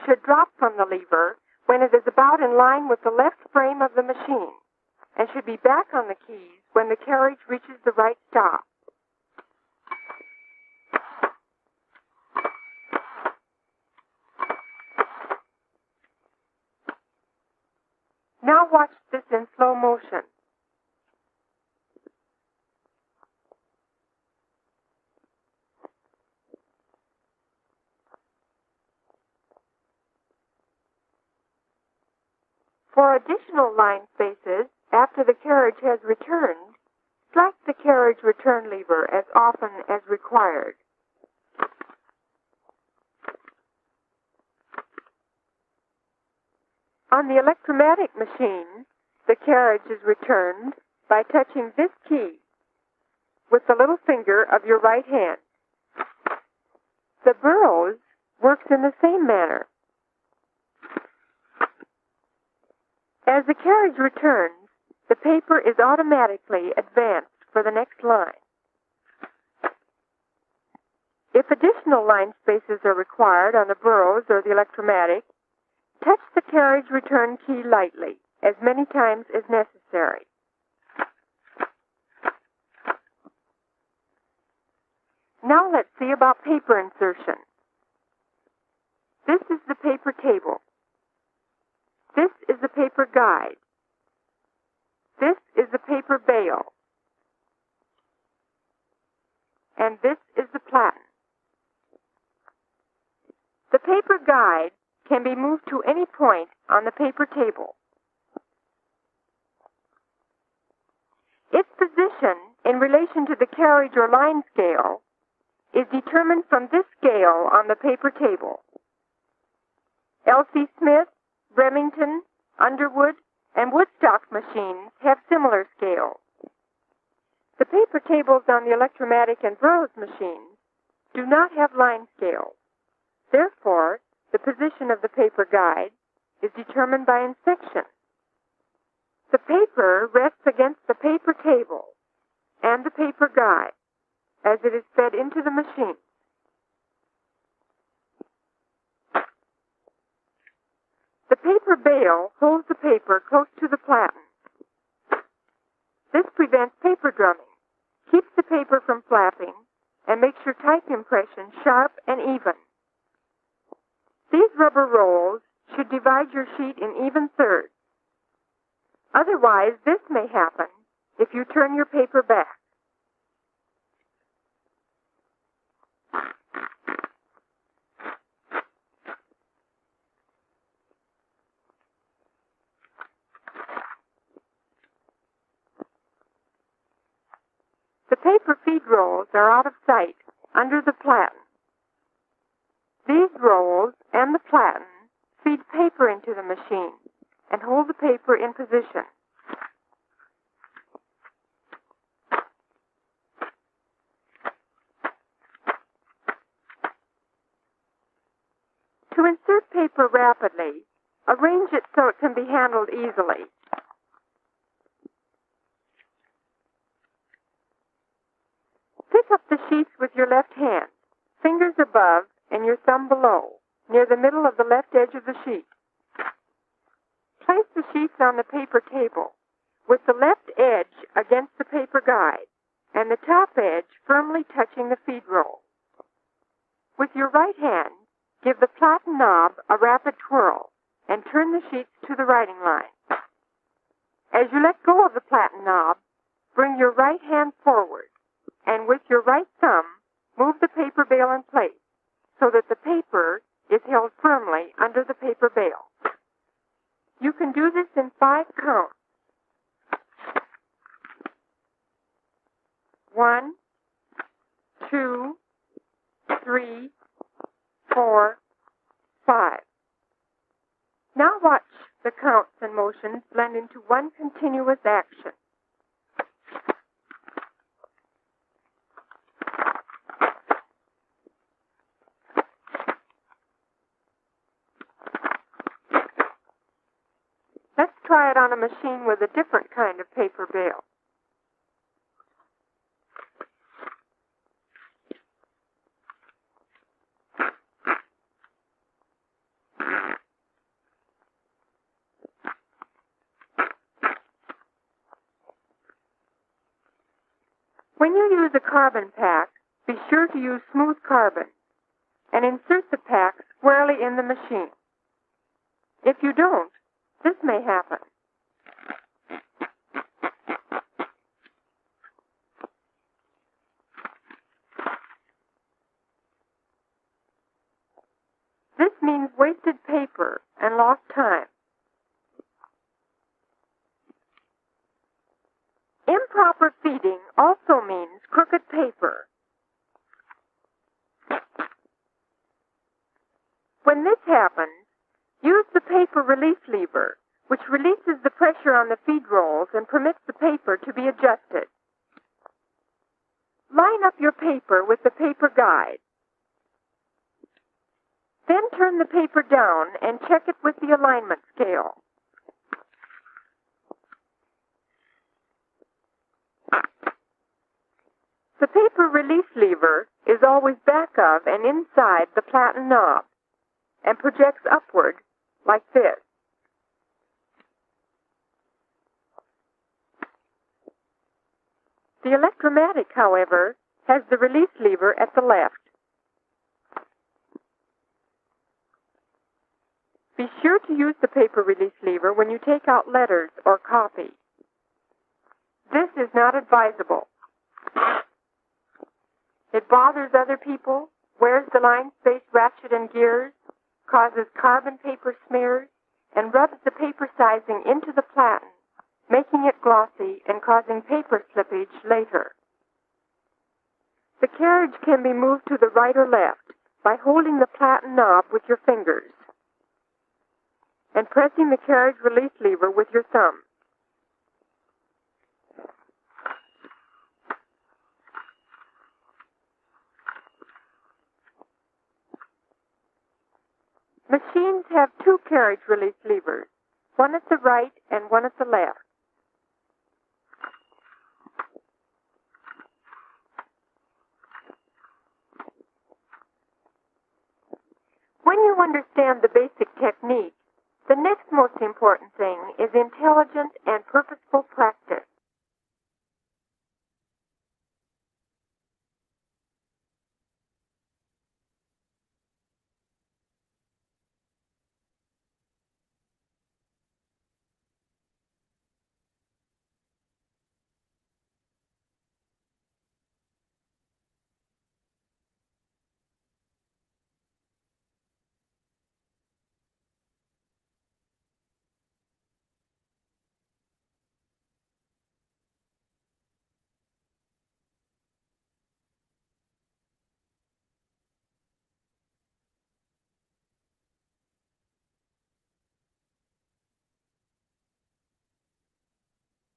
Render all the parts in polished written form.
should drop from the lever when it is about in line with the left frame of the machine, and should be back on the keys when the carriage reaches the right stop. Now watch this in slow motion. For additional line spaces, after the carriage has returned, slack the carriage return lever as often as required. On the electromatic machine, the carriage is returned by touching this key with the little finger of your right hand. The burrows works in the same manner. As the carriage returns, the paper is automatically advanced for the next line. If additional line spaces are required on the burrows or the electromatic, touch the carriage return key lightly, as many times as necessary. Now let's see about paper insertion. This is the paper table. This is the paper guide. This is the paper bale. And this is the platen. The paper guide can be moved to any point on the paper table. Its position in relation to the carriage or line scale is determined from this scale on the paper table. L.C. Smith, Remington, Underwood, and Woodstock machines have similar scales. The paper tables on the electromatic and Burroughs machines do not have line scales. Therefore, the position of the paper guide is determined by inspection. The paper rests against the paper table and the paper guide as it is fed into the machine. The paper bale holds the paper close to the platen. This prevents paper drumming, keeps the paper from flapping, and makes your type impression sharp and even. These rubber rolls should divide your sheet in even thirds. Otherwise, this may happen if you turn your paper back. The paper feed rolls are out of sight under the platen. These rolls and the platen feed paper into the machine and hold the paper in position. To insert paper rapidly, arrange it so it can be handled easily. Pick up the sheets with your left hand, fingers above and your thumb below, near the middle of the left edge of the sheet. Place the sheets on the paper table, with the left edge against the paper guide, and the top edge firmly touching the feed roll. With your right hand, give the platen knob a rapid twirl, and turn the sheets to the writing line. As you let go of the platen knob, bring your right hand forward, and with your right thumb, move the paper bale in place so that the paper is held firmly under the paper bale. You can do this in 5 counts. 1, 2, 3, 4, 5. Now watch the counts and motions blend into one continuous action. Let's try it on a machine with a different kind of paper bale. When you use a carbon pack, be sure to use smooth carbon and insert the pack squarely in the machine. If you don't, this may happen. This means wasted paper and lost time. Improper feeding also means crooked paper. When this happens, use the paper release lever, which releases the pressure on the feed rolls and permits the paper to be adjusted. Line up your paper with the paper guide. Then turn the paper down and check it with the alignment scale. The paper release lever is always back of and inside the platen knob and projects upward like this. The electromatic, however, has the release lever at the left. Be sure to use the paper release lever when you take out letters or copy. This is not advisable. It bothers other people, wears the line space ratchet and gears, causes carbon paper smears, and rubs the paper sizing into the platen, making it glossy and causing paper slippage later. The carriage can be moved to the right or left by holding the platen knob with your fingers and pressing the carriage release lever with your thumb. Machines have two carriage release levers, one at the right and one at the left. When you understand the basic technique, the next most important thing is intelligent and purposeful practice.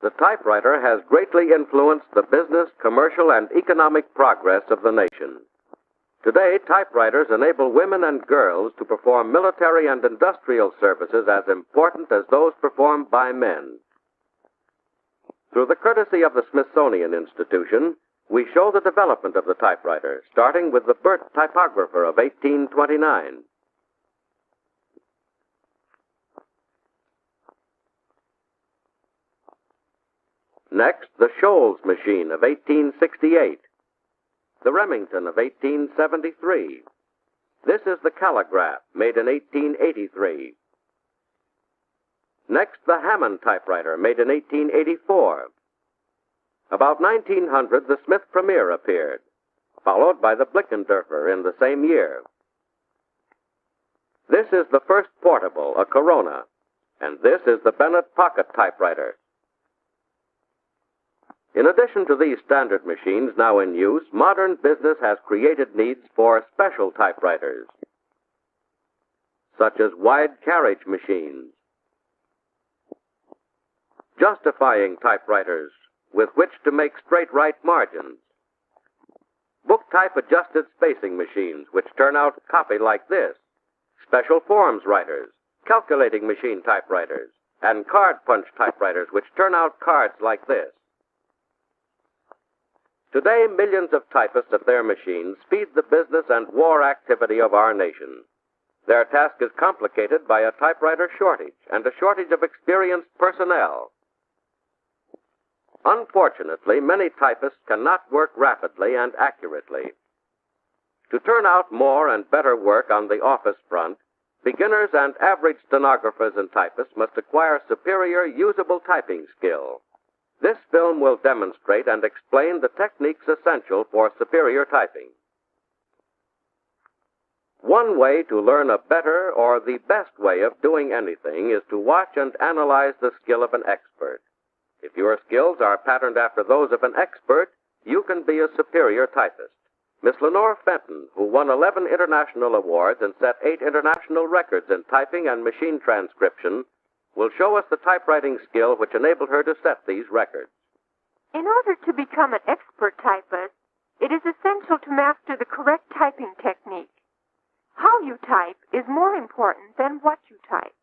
The typewriter has greatly influenced the business, commercial, and economic progress of the nation. Today, typewriters enable women and girls to perform military and industrial services as important as those performed by men. Through the courtesy of the Smithsonian Institution, we show the development of the typewriter, starting with the Burt typographer of 1829. Next, the Shoals machine of 1868, the Remington of 1873. This is the Calligraph, made in 1883. Next, the Hammond typewriter, made in 1884. About 1900, the Smith Premier appeared, followed by the Blickendorfer in the same year. This is the first portable, a Corona, and this is the Bennett pocket typewriter. In addition to these standard machines now in use, modern business has created needs for special typewriters, such as wide carriage machines, justifying typewriters with which to make straight right margins, book type adjusted spacing machines which turn out copy like this, special forms writers, calculating machine typewriters, and card punch typewriters which turn out cards like this. Today, millions of typists at their machines speed the business and war activity of our nation. Their task is complicated by a typewriter shortage and a shortage of experienced personnel. Unfortunately, many typists cannot work rapidly and accurately. To turn out more and better work on the office front, beginners and average stenographers and typists must acquire superior usable typing skill. This film will demonstrate and explain the techniques essential for superior typing. One way to learn a better or the best way of doing anything is to watch and analyze the skill of an expert. If your skills are patterned after those of an expert, you can be a superior typist. Miss Lenore Fenton, who won 11 international awards and set 8 international records in typing and machine transcription, will show us the typewriting skill which enabled her to set these records. In order to become an expert typist, it is essential to master the correct typing technique. How you type is more important than what you type.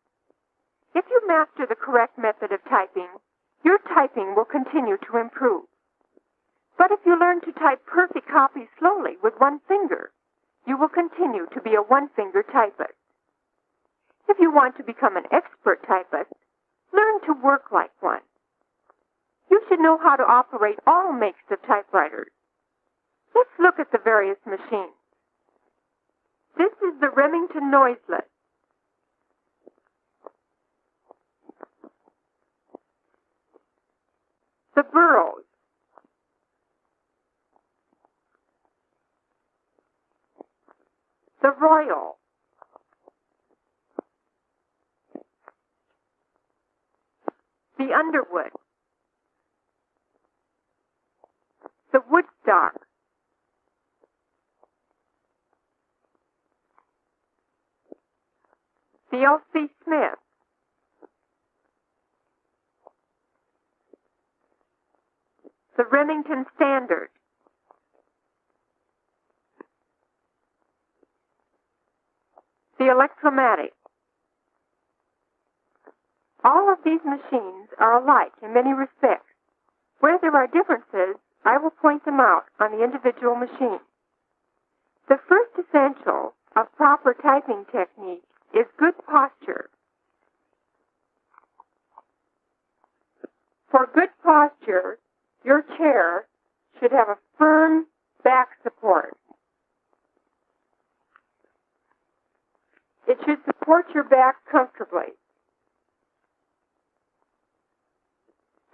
If you master the correct method of typing, your typing will continue to improve. But if you learn to type perfect copies slowly with one finger, you will continue to be a one-finger typist. If you want to become an expert typist, learn to work like one. You should know how to operate all makes of typewriters. Let's look at the various machines. This is the Remington Noiseless. The Burroughs. The Royal. The Underwood. The Woodstock. The L.C. Smith. The Remington Standard. The Electromatic. All of these machines are alike in many respects. Where there are differences, I will point them out on the individual machine. The first essential of proper typing technique is good posture. For good posture, your chair should have a firm back support. It should support your back comfortably.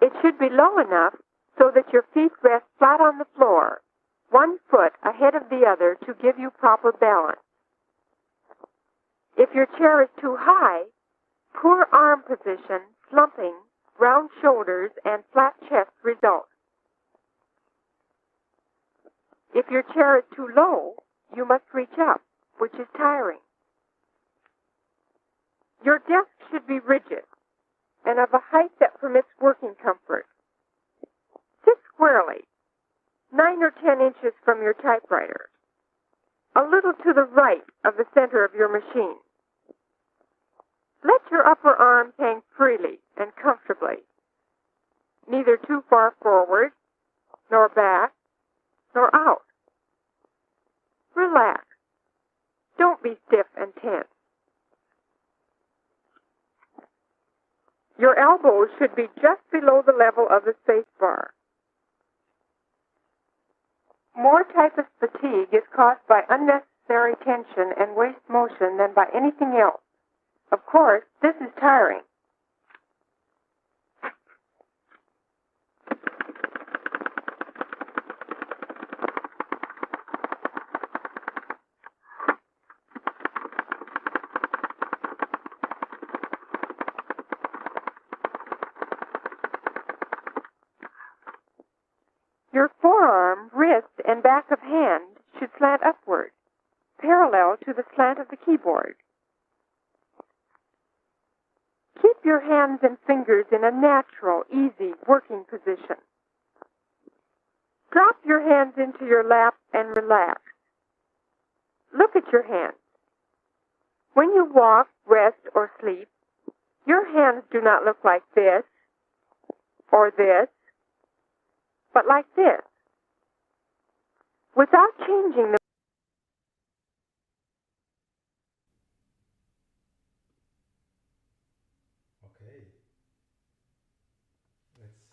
It should be low enough so that your feet rest flat on the floor, one foot ahead of the other to give you proper balance. If your chair is too high, poor arm position, slumping, round shoulders, and flat chest result. If your chair is too low, you must reach up, which is tiring. Your desk should be rigid and of a height that permits working comfort. Sit squarely, 9 or 10 inches from your typewriter, a little to the right of the center of your machine. Let your upper arms hang freely and comfortably, neither too far forward, nor back, nor out. Relax. Don't be stiff and tense. Your elbows should be just below the level of the space bar. More typist fatigue is caused by unnecessary tension and waste motion than by anything else. Of course, this is tiring. Your forearm, wrist, and back of hand should slant upward, parallel to the slant of the keyboard. Keep your hands and fingers in a natural, easy working position. Drop your hands into your lap and relax. Look at your hands. When you walk, rest, or sleep, your hands do not look like this or this, but like this. Without changing the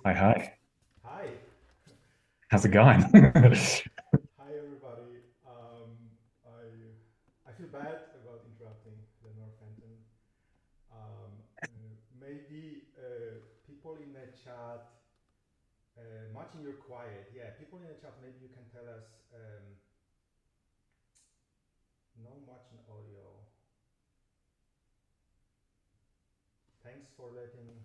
Hi, hi. How's it going? Hi everybody. I feel bad about interrupting Lenore Fenton. Maybe people in the chat, Martin, you're quiet. Yeah, people in the chat, maybe you can tell us no Martin audio. Thanks for letting.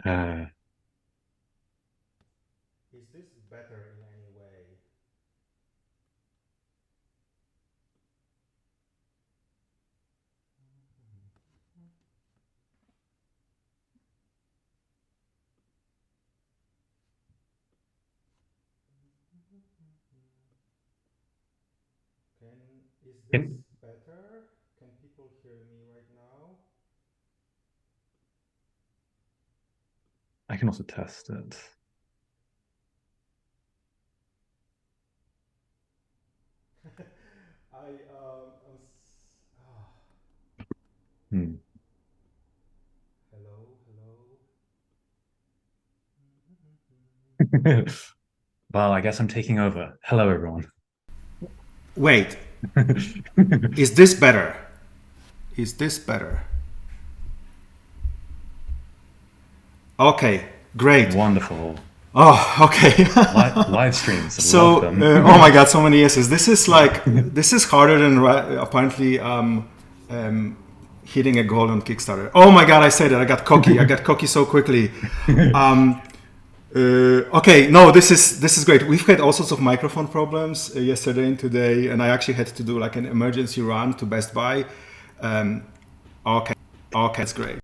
Uh, Is this better in any way? Can is this can, better? Can people hear me right now? I can also test it. I Hmm. hello, hello. Well, I guess I'm taking over. Hello, everyone. Wait, is this better? Is this better? Okay, great. Wonderful. Oh, okay. Live streams, love So, them. oh my God, so many yeses. This is like, this is harder than apparently hitting a goal on Kickstarter. Oh my God, I said it. I got cocky. I got cocky so quickly. Okay, no, this is great. We've had all sorts of microphone problems yesterday and today, and I actually had to do like an emergency run to Best Buy. Okay, that's great.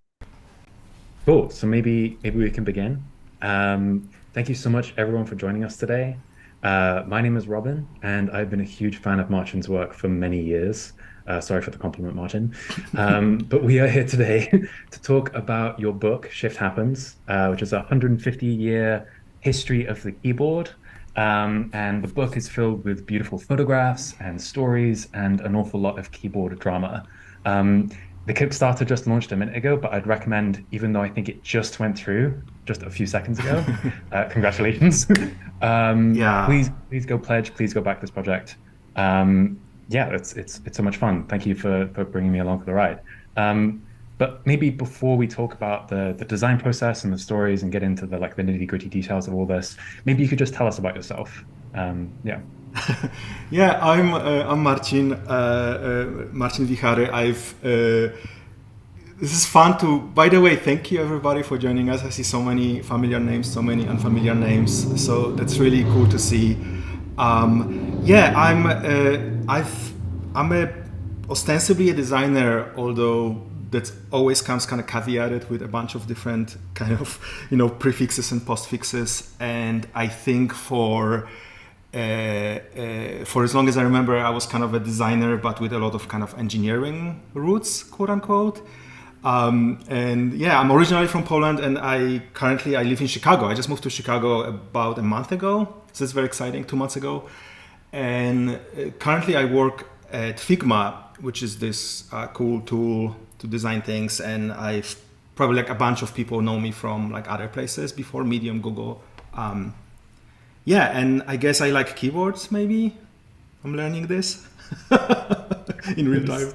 Cool. So maybe we can begin. Thank you so much, everyone, for joining us today. My name is Robin, and I've been a huge fan of Martin's work for many years. Sorry for the compliment, Martin. But we are here today to talk about your book, Shift Happens, which is a 150-year history of the keyboard. And the book is filled with beautiful photographs and stories and an awful lot of keyboard drama. The Kickstarter just launched a minute ago, but I'd recommend, even though I think it just went through just a few seconds ago, congratulations. Yeah. Please go pledge, please go back this project. Yeah, it's so much fun. Thank you for bringing me along for the ride. But maybe before we talk about the design process and the stories and get into the nitty-gritty details of all this, maybe you could just tell us about yourself. Yeah. Yeah, I'm Marcin Marcin Wichary. This is fun to. By the way, thank you everybody for joining us. I see so many familiar names, so many unfamiliar names. So that's really cool to see. Yeah, I'm ostensibly a designer, although that always comes kind of caveated with a bunch of different kind of prefixes and postfixes. And I think for as long as I remember, I was kind of a designer, but with a lot of kind of engineering roots, quote unquote. And yeah, I'm originally from Poland, and I live in Chicago. I just moved to Chicago about a month ago, so it's very exciting. 2 months ago, and currently I work at Figma, which is this cool tool to design things. And I've probably a bunch of people know me from other places before, Medium, Google. Yeah, and I guess I like keyboards, maybe. I'm learning this in real time.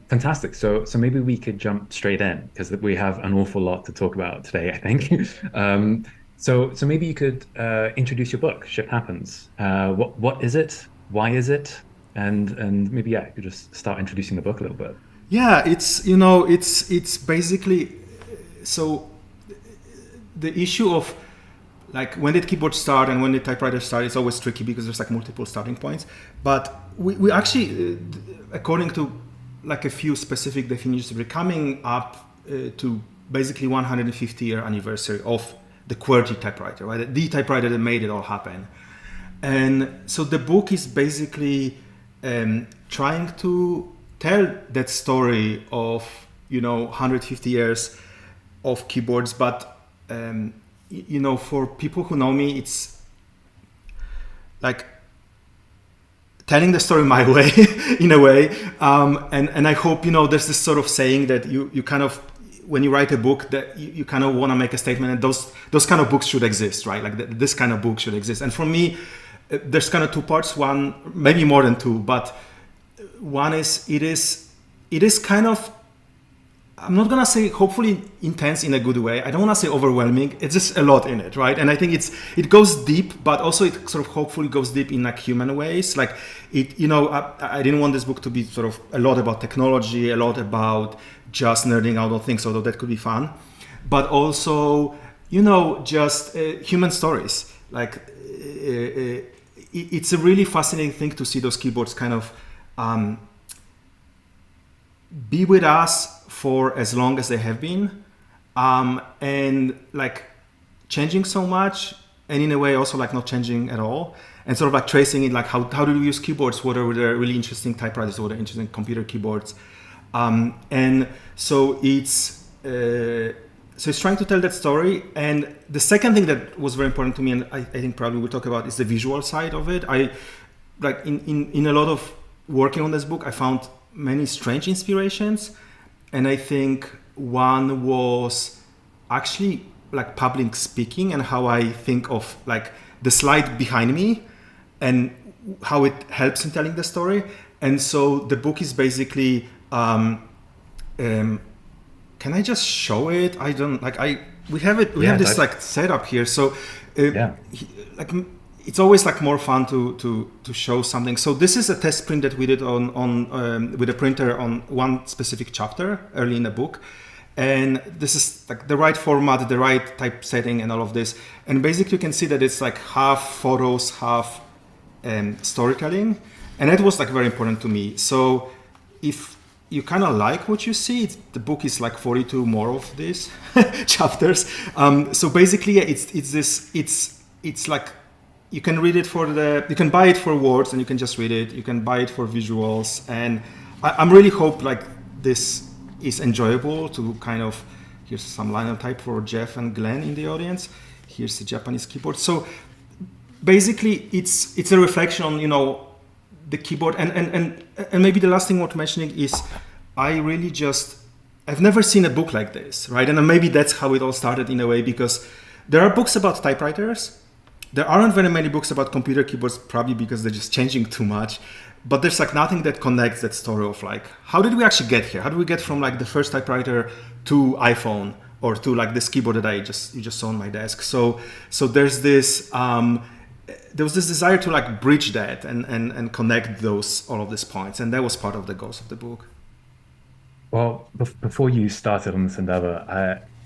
Fantastic. So maybe we could jump straight in because we have an awful lot to talk about today, I think. So maybe you could introduce your book, Shift Happens. What is it? Why is it? And maybe you could just start introducing the book a little bit. Yeah, it's basically so the issue of when did keyboards start and when did typewriters start, it's always tricky because there's multiple starting points. But we actually, according to a few specific definitions, we're coming up to basically 150-year anniversary of the QWERTY typewriter, right? The typewriter that made it all happen. And so the book is basically trying to tell that story of 150 years of keyboards, but for people who know me, it's telling the story my way, in a way. And I hope, there's this sort of saying that you kind of, when you write a book, that you kind of want to make a statement, and those kind of books should exist, right? Like this kind of book should exist. And for me, there's kind of two parts. One, maybe more than two, but one is it is kind of, I'm not gonna say hopefully intense in a good way. I don't want to say overwhelming. It's just a lot in it, right? And I think it goes deep, but also it sort of hopefully goes deep in like human ways. Like it, I didn't want this book to be sort of a lot about technology, a lot about just nerding out on things, although that could be fun, but also, just human stories. Like it's a really fascinating thing to see those keyboards kind of be with us for as long as they have been, and like changing so much, and in a way also like not changing at all, and sort of like tracing it, like how do we use keyboards, what are the really interesting typewriters, what are interesting computer keyboards, and so it's trying to tell that story. And the second thing that was very important to me, and I think probably we'll talk about, is the visual side of it. I like in a lot of working on this book, I found many strange inspirations. And I think one was actually like public speaking, and how I think of like the slide behind me and how it helps in telling the story. And so the book is basically, can I just show it? I don't like, we have it, we have this like setup here. So like it's always like more fun to show something. So this is a test print that we did on with a printer on one specific chapter early in the book, and this is like the right format, the right typesetting, and all of this. And basically, you can see that it's like half photos, half storytelling, and that was like very important to me. So if you kind of like what you see, the book is like 42 more of these chapters. So basically, it's like, you can read it you can buy it for words, and you can just read it. You can buy it for visuals. And I'm really hope like this is enjoyable to kind of, here's some linotype for Jeff and Glenn in the audience. Here's the Japanese keyboard. So basically it's a reflection on, the keyboard. And maybe the last thing worth mentioning is I've never seen a book like this, right? And maybe that's how it all started in a way, because there are books about typewriters. There aren't very many books about computer keyboards, probably because they're just changing too much. But there's like nothing that connects that story of like, how did we actually get here? How do we get from like the first typewriter to iPhone, or to like this keyboard that you just saw on my desk? So there's this, there was this desire to like bridge that and connect all of these points. And that was part of the goals of the book. Well, before you started on this endeavor,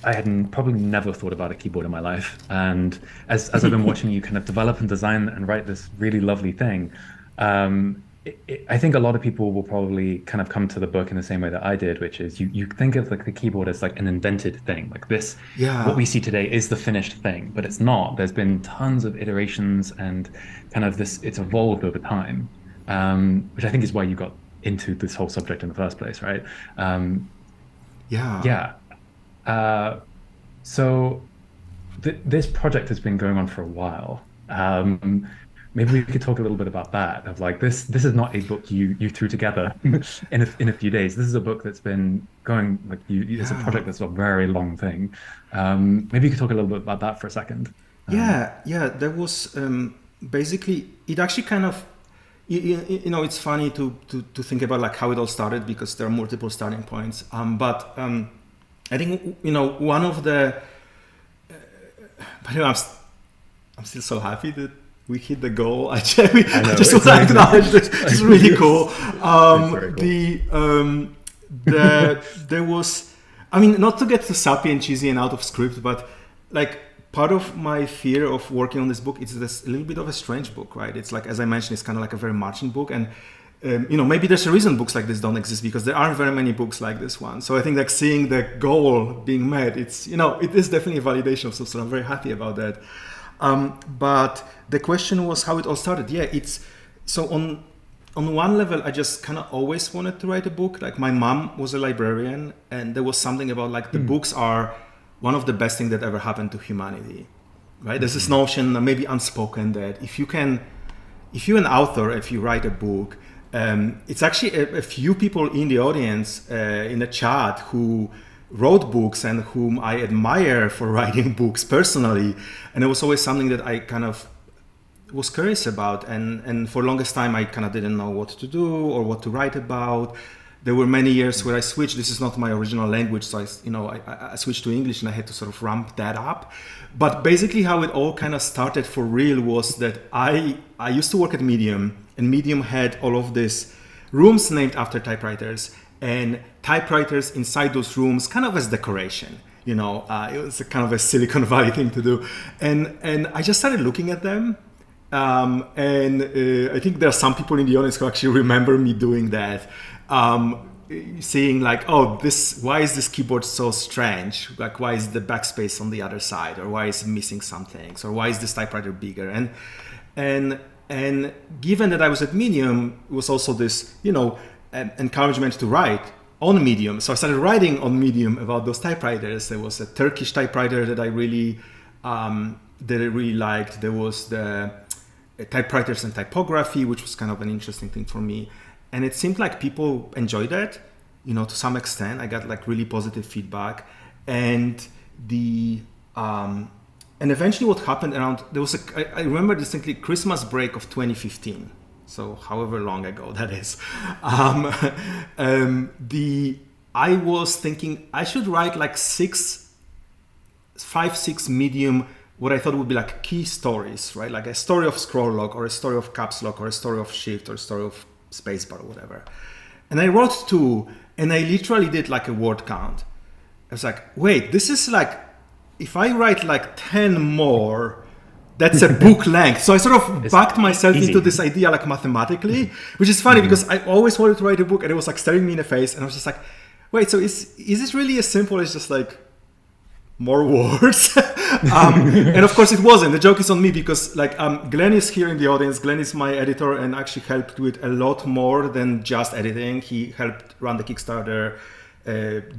I had probably never thought about a keyboard in my life. And as I've been watching you kind of develop and design and write this really lovely thing, I think a lot of people will probably kind of come to the book in the same way that I did, which is you think of like the keyboard as like an invented thing, like this, what we see today is the finished thing, but it's not. There's been tons of iterations and kind of it's evolved over time, which I think is why you got into this whole subject in the first place, right? So this project has been going on for a while. Maybe we could talk a little bit about that. Of like this is not a book you threw together in a few days. This is a book that's been going like it's a project that's a very long thing. Maybe you could talk a little bit about that for a second. There was basically, it actually kind of, it's funny to think about like how it all started, because there are multiple starting points. But I think one of the. By the way, I'm still so happy that we hit the goal. I just want to acknowledge this. It's really cool. There was, I mean, not to get too sappy and cheesy and out of script, but like part of my fear of working on this book is this a little bit of a strange book, right? It's like, as I mentioned, it's kind of like a very marching book, and maybe there's a reason books like this don't exist, because there aren't very many books like this one. So I think like seeing the goal being met, it's it is definitely a validation of some sort. I'm very happy about that. But the question was how it all started. It's so on one level, I just kind of always wanted to write a book. Like my mom was a librarian, and there was something about like the books are one of the best things that ever happened to humanity, right? There's this notion, maybe unspoken, that if you can if you're an author, if you write a book, it's actually a few people in the audience in the chat who wrote books and whom I admire for writing books personally. And it was always something that I kind of was curious about. And for the longest time, I kind of didn't know what to do or what to write about. There were many years where I switched. This is not my original language, so I switched to English, and I had to sort of ramp that up. But basically, how it all kind of started for real was that I used to work at Medium, and Medium had all of these rooms named after typewriters, and typewriters inside those rooms, kind of as decoration. It was a kind of a Silicon Valley thing to do, and I just started looking at them. I think there are some people in the audience who actually remember me doing that. Seeing like, why is this keyboard so strange? Like, why is the backspace on the other side? Or why is it missing some things? Or why is this typewriter bigger? And given that I was at Medium, it was also this, encouragement to write on Medium. So I started writing on Medium about those typewriters. There was a Turkish typewriter that I really liked. There was the typewriters and typography, which was kind of an interesting thing for me. And it seemed like people enjoyed that, to some extent. I got like really positive feedback, and eventually what happened I remember distinctly Christmas break of 2015. So however long ago that is. I was thinking I should write like 6 Medium, what I thought would be like key stories, right? Like a story of scroll lock, or a story of caps lock, or a story of shift, or a story of spacebar, or whatever. And I wrote 2, and I literally did like a word count. I was like, wait, this is like, if I write like 10 more, that's a book length. So I sort of backed myself into this idea like mathematically, which is funny because I always wanted to write a book, and it was like staring me in the face, and I was just like, wait, so is this really as simple as just like more words? And of course it wasn't. The joke is on me because like Glenn is here in the audience. Glenn is my editor and actually helped with a lot more than just editing. He helped run the Kickstarter,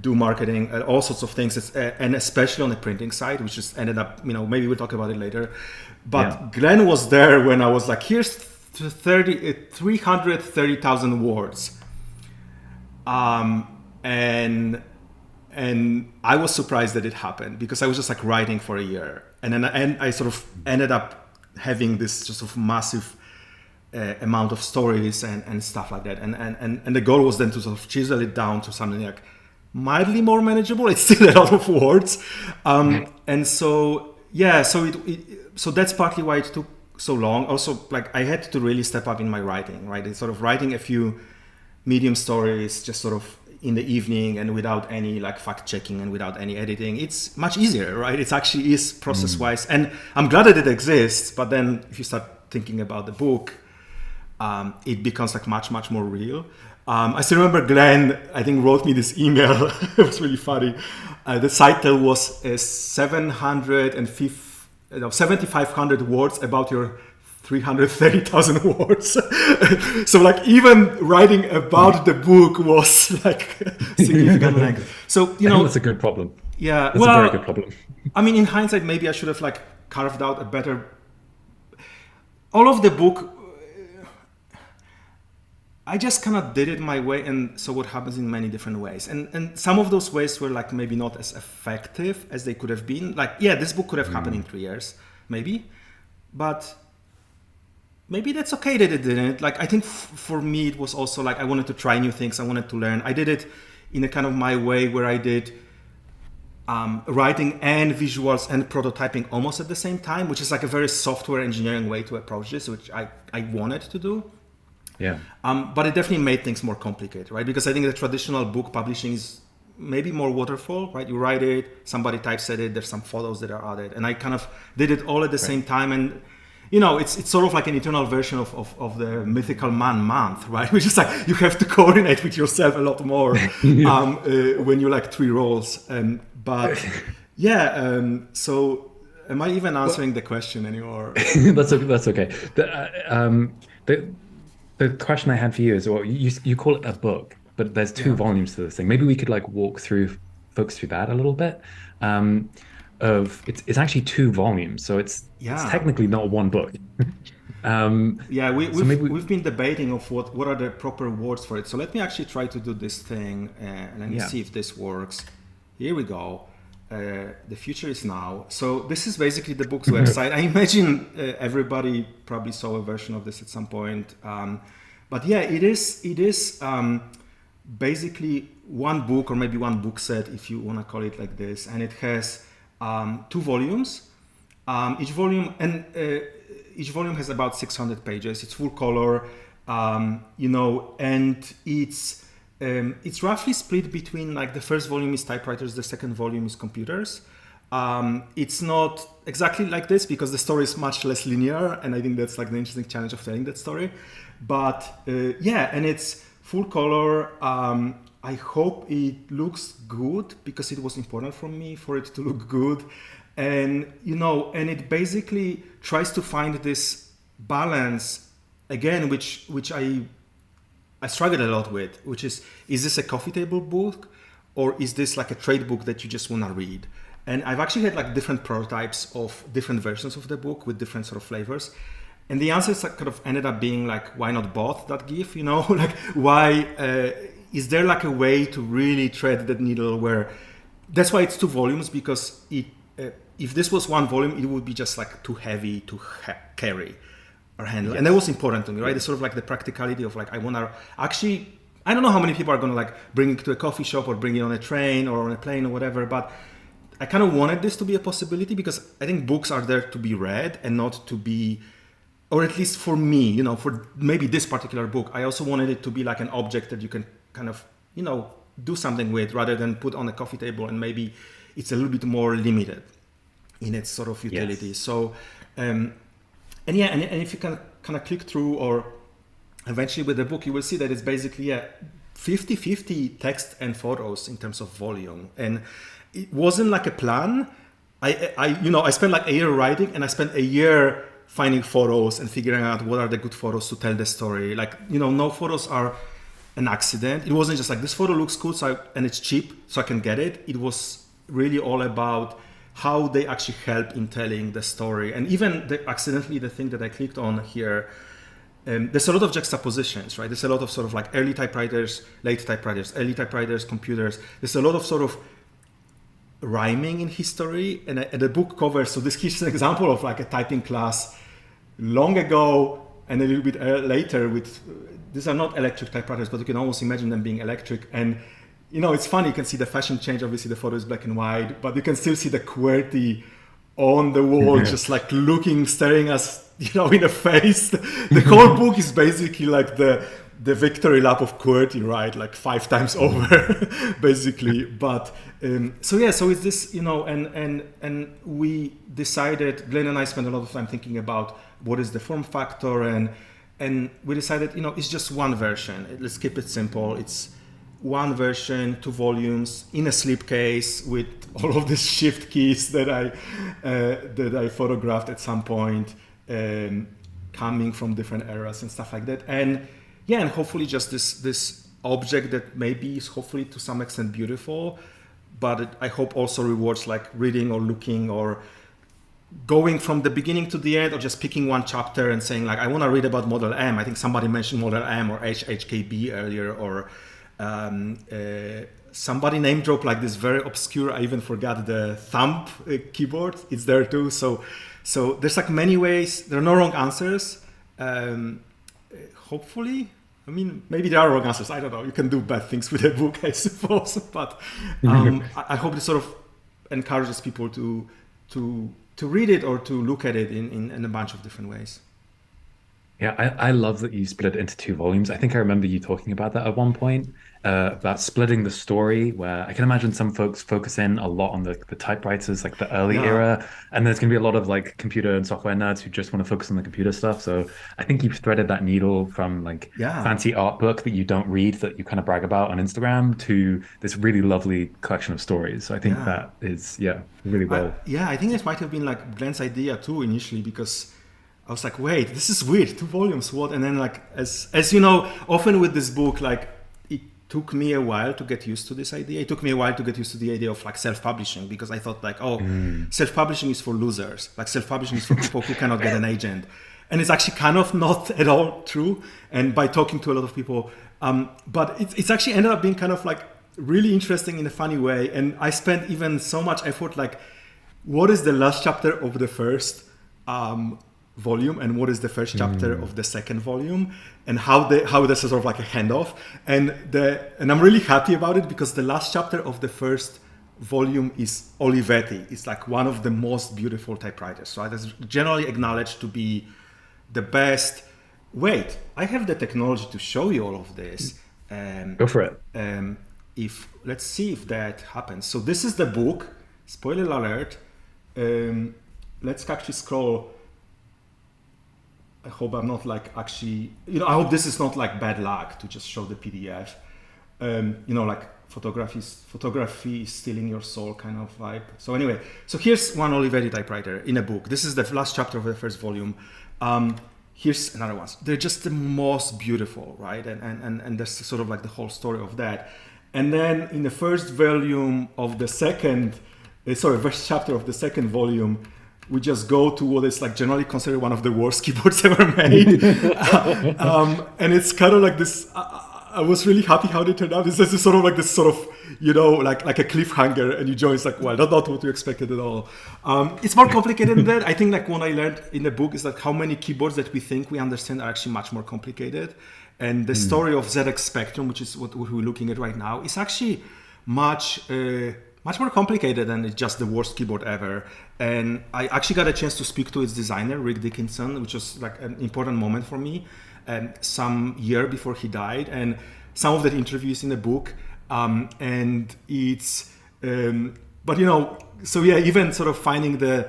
do marketing, all sorts of things, and especially on the printing side, which just ended up, maybe we'll talk about it later. But Glenn was there when I was like, here's 330,000 words. And I was surprised that it happened because I was just like writing for a year. And then I sort of ended up having this just sort of massive amount of stories and stuff like that. And the goal was then to sort of chisel it down to something like mildly more manageable. It's still a lot of words. And so, so that's partly why it took so long. Also, like I had to really step up in my writing, right? It's sort of writing a few Medium stories just sort of in the evening and without any like fact checking and without any editing. It's much easier, right? It actually is process wise. And I'm glad that it exists, but then if you start thinking about the book, it becomes like much, much more real. I still remember Glenn, I think, wrote me this email. It was really funny. The title was 7,500 words about your 330,000 words. So like even writing about the book was like significant length. So, I think that's a good problem. Yeah. That's a very good problem. I mean, in hindsight, maybe I should have like carved out a better, all of the book, I just kind of did it my way, and so what happens in many different ways. And some of those ways were like maybe not as effective as they could have been. Like, this book could have happened in 3 years, maybe. But maybe that's okay that it didn't. Like, I think for me, it was also like I wanted to try new things. I wanted to learn. I did it in a kind of my way where I did writing and visuals and prototyping almost at the same time, which is like a very software engineering way to approach this, which I wanted to do. Yeah. But it definitely made things more complicated, right? Because I think the traditional book publishing is maybe more waterfall, right? You write it, somebody typeset it, there's some photos that are added. And I kind of did it all at the same time. And, it's sort of like an eternal version of the mythical man month, right? Which is like you have to coordinate with yourself a lot more when you like 3 roles. So am I even answering the question anymore? That's okay. The question I had for you is, well, you call it a book, but there's 2 volumes to this thing. Maybe we could like walk folks through that a little bit. It's actually 2 volumes, so it's technically not one book. Yeah, So maybe we've been debating of what are the proper words for it. So let me actually try to do this thing, and let me yeah. see if this works. Here we go. The future is now. So this is basically the book's website. I imagine everybody probably saw a version of this at some point. But yeah, it is basically one book, or maybe one book set, if you want to call it like this, and it has 2 volumes. Each volume has about 600 pages. It's full color, and it's roughly split between, like, the first volume is typewriters, the second volume is computers. It's not exactly like this because the story is much less linear, and I think that's like the interesting challenge of telling that story. But and it's full color. I hope it looks good because it was important for me for it to look good. And it basically tries to find this balance again, which I struggled a lot with, which is this a coffee table book, or is this like a trade book that you just want to read? And I've actually had like different prototypes of different versions of the book with different sort of flavors. And the answers kind of ended up being like, why not both? That GIF, like why is there like a way to really thread that needle where that's why it's 2 volumes, because if this was 1 volume, it would be just like too heavy to carry or handle. Yes. And that was important to me, right? It's sort of like the practicality of like, I want to actually, I don't know how many people are going to like bring it to a coffee shop or bring it on a train or on a plane or whatever, but I kind of wanted this to be a possibility because I think books are there to be read and not to be, or at least for me, for maybe this particular book, I also wanted it to be like an object that you can kind of, do something with rather than put on a coffee table, and maybe it's a little bit more limited in its sort of utility. Yes. So, and if you can kind of click through, or eventually with the book, you will see that it's basically 50-50 text and photos in terms of volume. And it wasn't like a plan. I spent like a year writing, and I spent a year finding photos and figuring out what are the good photos to tell the story. Like, no photos are an accident. It wasn't just like, this photo looks cool, and it's cheap, so I can get it. It was really all about how they actually help in telling the story. And even accidentally, the thing that I clicked on here, there's a lot of juxtapositions, right? There's a lot of sort of like early typewriters, late typewriters, early typewriters, computers. There's a lot of sort of rhyming in history, and the book covers, so this is an example of like a typing class long ago and a little bit later with, these are not electric typewriters, but you can almost imagine them being electric. And it's funny, you can see the fashion change. Obviously the photo is black and white, but you can still see the QWERTY on the wall, just like looking, staring us, in the face. The whole book is basically like the victory lap of QWERTY, right? Like 5 times over, basically. But so it's this, and we decided, Glenn and I spent a lot of time thinking about what is the form factor, and we decided, it's just one version. Let's keep it simple. It's one version, 2 volumes in a slipcase with all of these shift keys that I photographed at some point, coming from different eras and stuff like that. And hopefully just this object that maybe is hopefully to some extent beautiful, but I hope also rewards like reading or looking or going from the beginning to the end, or just picking one chapter and saying like, I want to read about Model M. I think somebody mentioned Model M or HHKB earlier, or somebody name dropped like this very obscure, I even forgot the thumb keyboard. It's there too. So there's like many ways. There are no wrong answers. Hopefully, I mean, maybe there are wrong answers. I don't know. You can do bad things with a book, I suppose. But I hope this sort of encourages people to read it or to look at it in a bunch of different ways. Yeah, I love that you split it into 2 volumes. I think I remember you talking about that at one point, about splitting the story, where I can imagine some folks focus in a lot on the typewriters, like the early era, and there's going to be a lot of like computer and software nerds who just want to focus on the computer stuff. So I think you've threaded that needle from like fancy art book that you don't read, that you kind of brag about on Instagram, to this really lovely collection of stories. So I think that is, really well. I think this might have been like Glenn's idea too initially, because I was like, wait, this is weird, 2 volumes, what? And then like, as you know, often with this book, like it took me a while to get used to this idea. It took me a while to get used to the idea of like self-publishing, because I thought like, self-publishing is for losers. Like self-publishing is for people who cannot get an agent. And it's actually kind of not at all true. And by talking to a lot of people, but it's actually ended up being kind of like really interesting in a funny way. And I spent even so much effort, like, what is the last chapter of the first volume and what is the first chapter of the second volume, and how there's a sort of like a handoff. And I'm really happy about it, because the last chapter of the first volume is Olivetti. It's like one of the most beautiful typewriters, right? It's generally acknowledged to be the best. Wait, I have the technology to show you all of this. Go for it. Let's see if that happens. So this is the book. Spoiler alert. Let's actually scroll. I hope I'm not like actually, I hope this is not like bad luck to just show the PDF. Like photography is stealing your soul kind of vibe. So anyway, so here's one Olivetti typewriter in a book. This is the last chapter of the first volume. Here's another one. They're just the most beautiful, right? And that's sort of like the whole story of that. And then in the first volume of the first chapter of the second volume, we just go to what is like generally considered one of the worst keyboards ever made. And it's kind of like this, I was really happy how they turned out. It's just sort of like this sort of, like a cliffhanger, and you join, it's like, well, that's not what you expected at all. It's more complicated than that. I think like what I learned in the book is like how many keyboards that we think we understand are actually much more complicated. And the story of ZX Spectrum, which is what we're looking at right now, is actually much more complicated than it's just the worst keyboard ever. And I actually got a chance to speak to its designer, Rick Dickinson, which was like an important moment for me, some year before he died. And some of the interviews in the book, and it's, so yeah, even sort of finding the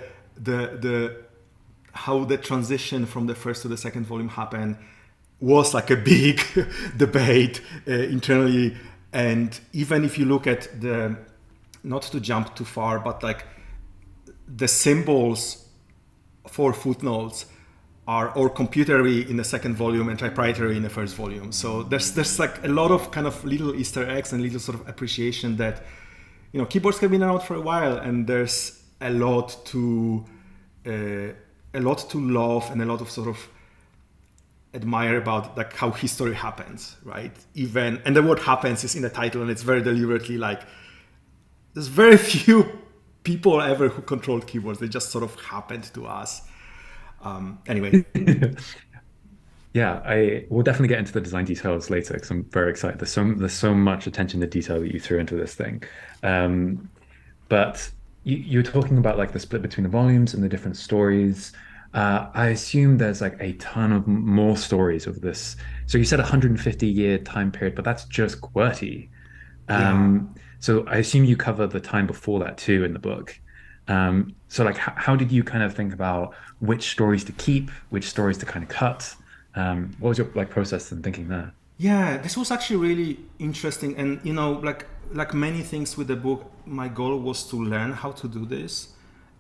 how the transition from the first to the second volume happened was like a big debate internally. And even if you look at not to jump too far, but like the symbols for footnotes are or computery in the second volume and typewritery in the first volume. So there's like a lot of kind of little Easter eggs and little sort of appreciation that, keyboards have been around for a while, and there's a lot to love and a lot of sort of admire about like how history happens, right? And the word happens is in the title, and it's very deliberately like, there's very few people ever who controlled keyboards. They just sort of happened to us. Anyway. Yeah, we'll definitely get into the design details later, because I'm very excited. There's so much attention to detail that you threw into this thing. But you're talking about like the split between the volumes and the different stories. I assume there's like a ton of more stories of this. So you said 150-year time period, but that's just QWERTY. So I assume you cover the time before that too in the book. So like, how did you kind of think about which stories to keep, which stories to kind of cut? What was your like process in thinking there? Yeah, this was actually really interesting. And, like many things with the book, my goal was to learn how to do this,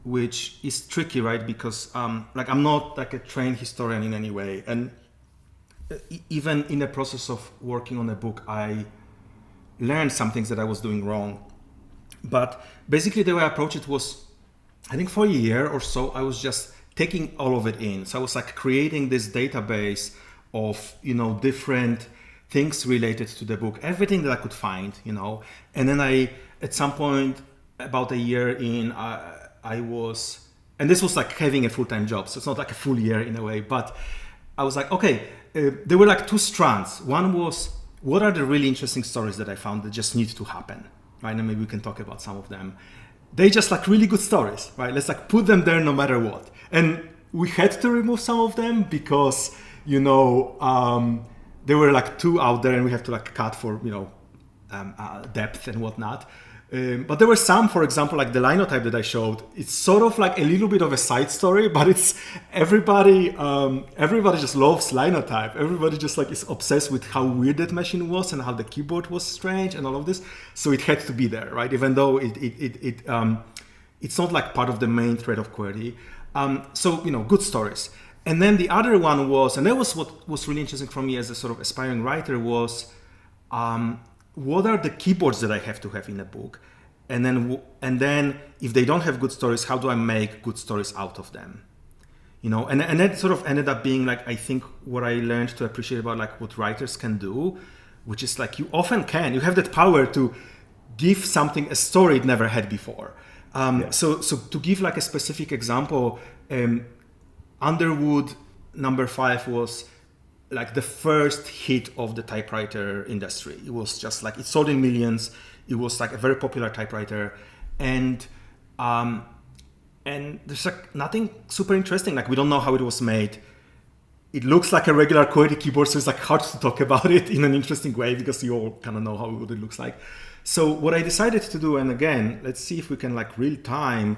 which is tricky, right? Because I'm not like a trained historian in any way. And even in the process of working on the book, I learned some things that I was doing wrong. But basically the way I approached it was, I think for a year or so, I was just taking all of it in. So I was like creating this database of, different things related to the book, everything that I could find, And then at some point, about a year in, I was, and this was like having a full-time job. So it's not like a full year in a way, but I was like, okay, there were like two strands. One was, what are the really interesting stories that I found that just need to happen, right? And maybe we can talk about some of them. They just like really good stories, right? Let's like put them there no matter what. And we had to remove some of them because, there were like two out there and we have to like cut for, depth and whatnot. But there were some, for example, like the linotype that I showed, it's sort of like a little bit of a side story, but it's everybody just loves linotype. Everybody just like is obsessed with how weird that machine was and how the keyboard was strange and all of this. So it had to be there, right? Even though it's not like part of the main thread of QWERTY. So, good stories. And then the other one was, and that was what was really interesting for me as a sort of aspiring writer was, what are the keyboards that I have to have in a book? And then if they don't have good stories, how do I make good stories out of them? and that sort of ended up being like, I think, what I learned to appreciate about like what writers can do, which is like you have that power to give something a story it never had before. So to give like a specific example, Underwood #5 was like the first hit of the typewriter industry. It was just like, it sold in millions. It was like a very popular typewriter, and there's like nothing super interesting. Like, we don't know how it was made. It looks like a regular QWERTY keyboard, so it's like hard to talk about it in an interesting way because you all kind of know what it looks like. So what I decided to do, and again, let's see if we can like real time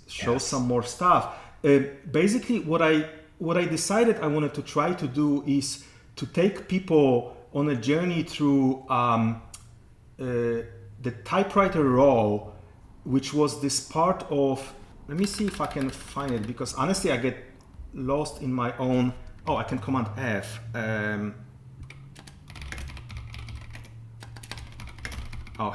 show some more stuff. Basically, what I decided I wanted to try to do is to take people on a journey through the typewriter row, which was this part of, let me see if I can find it, because honestly I get lost in my own, I can Command F.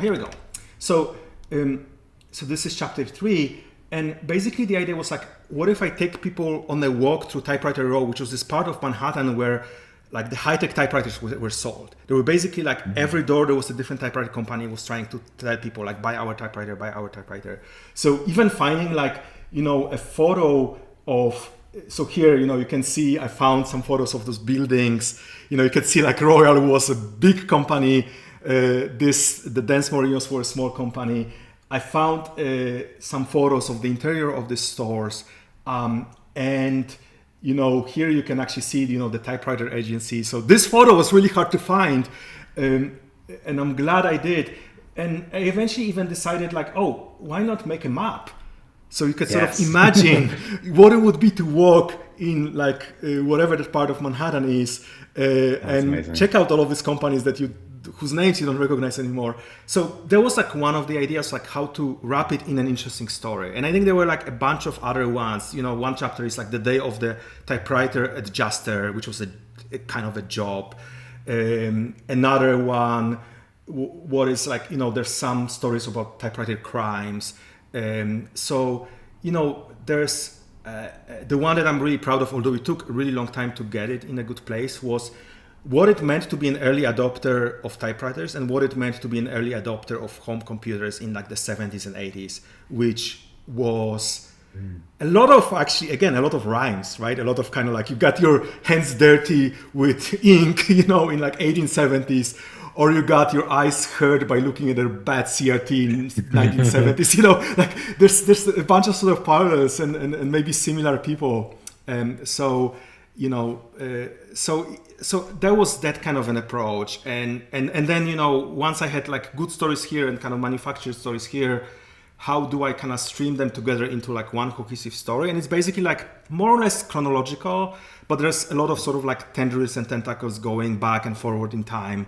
Here we go. So this is chapter 3, and basically the idea was like, what if I take people on a walk through typewriter row, which was this part of Manhattan where like the high-tech typewriters were sold. There were basically like every door there was a different typewriter company was trying to tell people like, buy our typewriter, buy our typewriter. So even finding like, a photo of, so here, you can see, I found some photos of those buildings. You can see like Royal was a big company. The Densmore were a small company. I found some photos of the interior of the stores. And here you can actually see, the typewriter agency. So this photo was really hard to find, and I'm glad I did. And I eventually even decided like, why not make a map? So you could sort of imagine what it would be to walk in like whatever that part of Manhattan is, and amazing. Check out all of these companies whose names you don't recognize anymore. So there was like one of the ideas, like how to wrap it in an interesting story. And I think there were like a bunch of other ones. One chapter is like the day of the typewriter adjuster, which was a kind of a job. Another one, what is like, there's some stories about typewriter crimes. So there's the one that I'm really proud of, although it took a really long time to get it in a good place, was what it meant to be an early adopter of typewriters and what it meant to be an early adopter of home computers in like the 70s and 80s, which was a lot of, actually, again, a lot of rhymes, right? A lot of kind of like, you got your hands dirty with ink, in like 1870s, or you got your eyes hurt by looking at a bad CRT in 1970s, like there's a bunch of sort of parallels and maybe similar people. So there was that kind of an approach, and then once I had like good stories here and kind of manufactured stories here, how do I kind of stream them together into like one cohesive story? And it's basically like more or less chronological, but there's a lot of sort of like tendrils and tentacles going back and forward in time.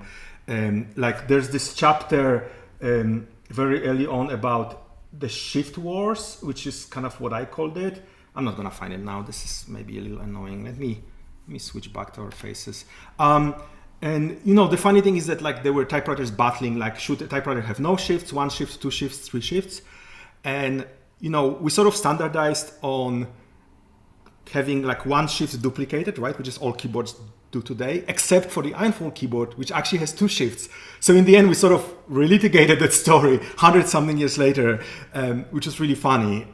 Like there's this chapter very early on about the shift wars, which is kind of what I called it. I'm not gonna find it now. This is maybe a little annoying. Let me switch back to our faces. And the funny thing is that like there were typewriters battling, like should a typewriter have no shifts, 1 shift, 2 shifts, 3 shifts? And we sort of standardized on having like 1 shift duplicated, right? Which is all keyboards do today, except for the Ironfall keyboard, which actually has 2 shifts. So in the end, we sort of relitigated that story 100-something years later, which is really funny.